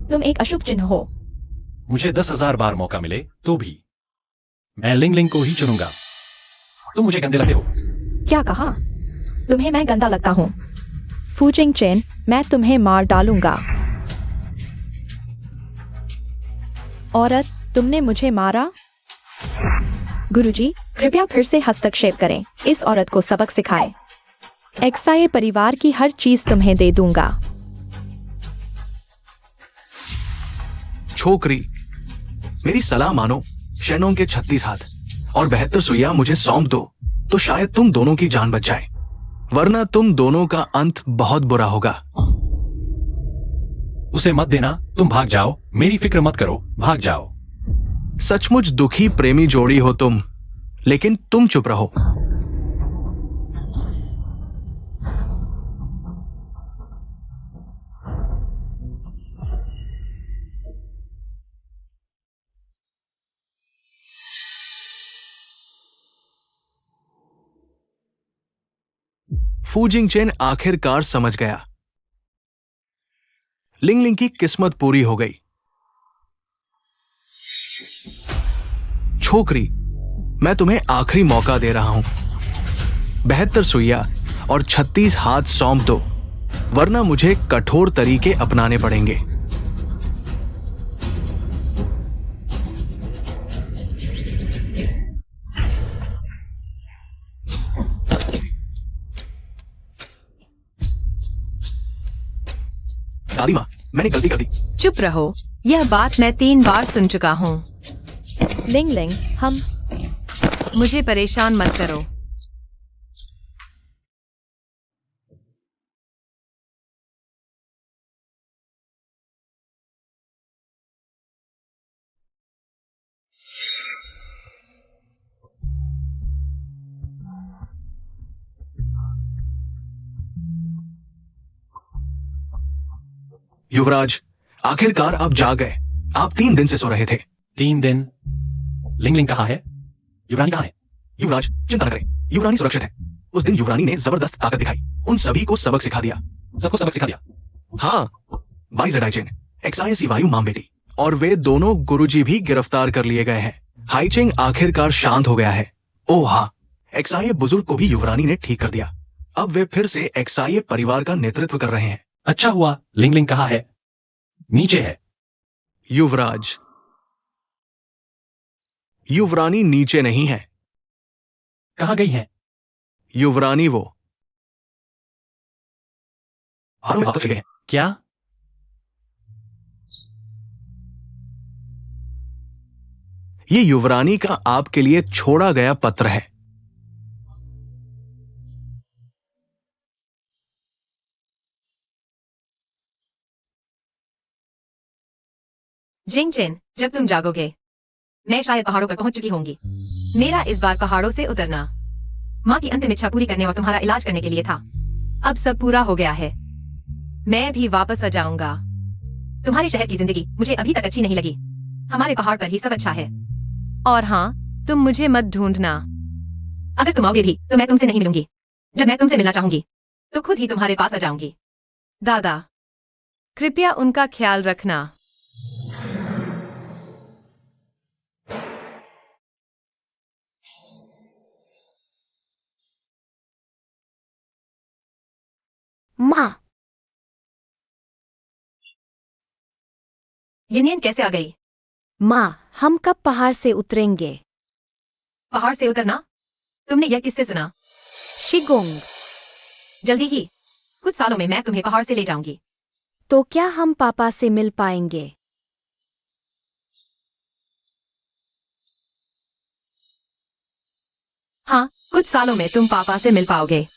तुम एक अशुभ चिन्ह हो। मुझे 10,000 बार मौका मिले तो भी मैं लिंग लिंग को ही चुनूंगा। तुम मुझे गंदे लगते हो। क्या कहा? तुम्हें मैं गंदा लगता हूँ? फू जिंगचेन, मैं तुम्हें मार डालूंगा। औरत, तुमने मुझे मारा। गुरुजी, कृपया फिर से हस्तक्षेप करें। इस औरत को सबक सिखाएं। एक्साए परिवार की हर चीज तुम्हें दे दूंगा। छोकरी, मेरी सलाह मानो। शेनोंग के 36 हाथ और 72 सुइयां मुझे सौंप दो तो शायद तुम दोनों की जान बच जाए, वरना तुम दोनों का अंत बहुत बुरा होगा। उसे मत देना। तुम भाग जाओ। मेरी फिक्र मत करो। भाग जाओ। सचमुच दुखी प्रेमी जोड़ी हो तुम, लेकिन तुम चुप रहो। फू जिंगचेन आखिरकार समझ गया। लिंगलिंग की किस्मत पूरी हो गई। छोकरी, मैं तुम्हें आखिरी मौका दे रहा हूं। 72 सुइया और 36 हाथ सौंप दो, वरना मुझे कठोर तरीके अपनाने पड़ेंगे। दादी मां, मैंने गलती कर दी। चुप रहो, यह बात मैं 3 बार सुन चुका हूँ। लिंगलिंग, हम मुझे परेशान मत करो। युवराज, आखिरकार आप जाग गए। आप 3 दिन से सो रहे थे। 3 दिन? लिंग लिंग कहाँ है? युवरानी कहाँ है? युवराज, चिंता न करें, युवरानी सुरक्षित है। उस दिन युवरानी ने जबरदस्त ताकत दिखाई, उन सभी को सबक सिखा दिया। सबको सबक सिखा दिया? हाँ, बाई जडाइचेन, एक्साइस वायु माम बेटी, और वे दोनों गुरुजी भी गिरफ्तार कर लिए गए हैं। हाइचिंग आखिरकार शांत हो गया है। ओह हाँ, एक्साई बुजुर्ग को भी युवरानी ने ठीक कर दिया। अब वे फिर से एक्साई परिवार का नेतृत्व कर रहे हैं। अच्छा हुआ। लिंग लिंग कहाँ है? नीचे है। युवराज, युवरानी नीचे नहीं है। कहाँ गई है? युवरानी वो हारों में वापस चले गए हैं। क्या? ये युवरानी का आपके लिए छोड़ा गया पत्र है। जिंगचेन, जब तुम जागोगे मैं शायद पहाड़ों पर पहुंच चुकी होंगी। मेरा इस बार पहाड़ों से उतरना माँ की अंतिम इच्छा पूरी करने और तुम्हारा इलाज करने के लिए था। अब सब पूरा हो गया है। मैं भी वापस आ जाऊंगा। तुम्हारी शहर की जिंदगी मुझे अभी तक अच्छी नहीं लगी। हमारे पहाड़ पर ही सब अच्छा है। और हाँ, तुम मुझे मत ढूंढना। अगर तुम आओगे भी तो मैं तुमसे नहीं मिलूंगी। जब मैं तुमसे मिलना चाहूंगी तो खुद ही तुम्हारे पास आ जाऊंगी। दादा, कृपया उनका ख्याल रखना। माँ, यूनियन कैसे आ गई? माँ, हम कब पहाड़ से उतरेंगे? पहाड़ से उतरना? तुमने यह किससे सुना? शिगोंग। जल्दी ही। कुछ सालों में मैं तुम्हें पहाड़ से ले जाऊंगी। तो क्या हम पापा से मिल पाएंगे? हाँ, कुछ सालों में तुम पापा से मिल पाओगे।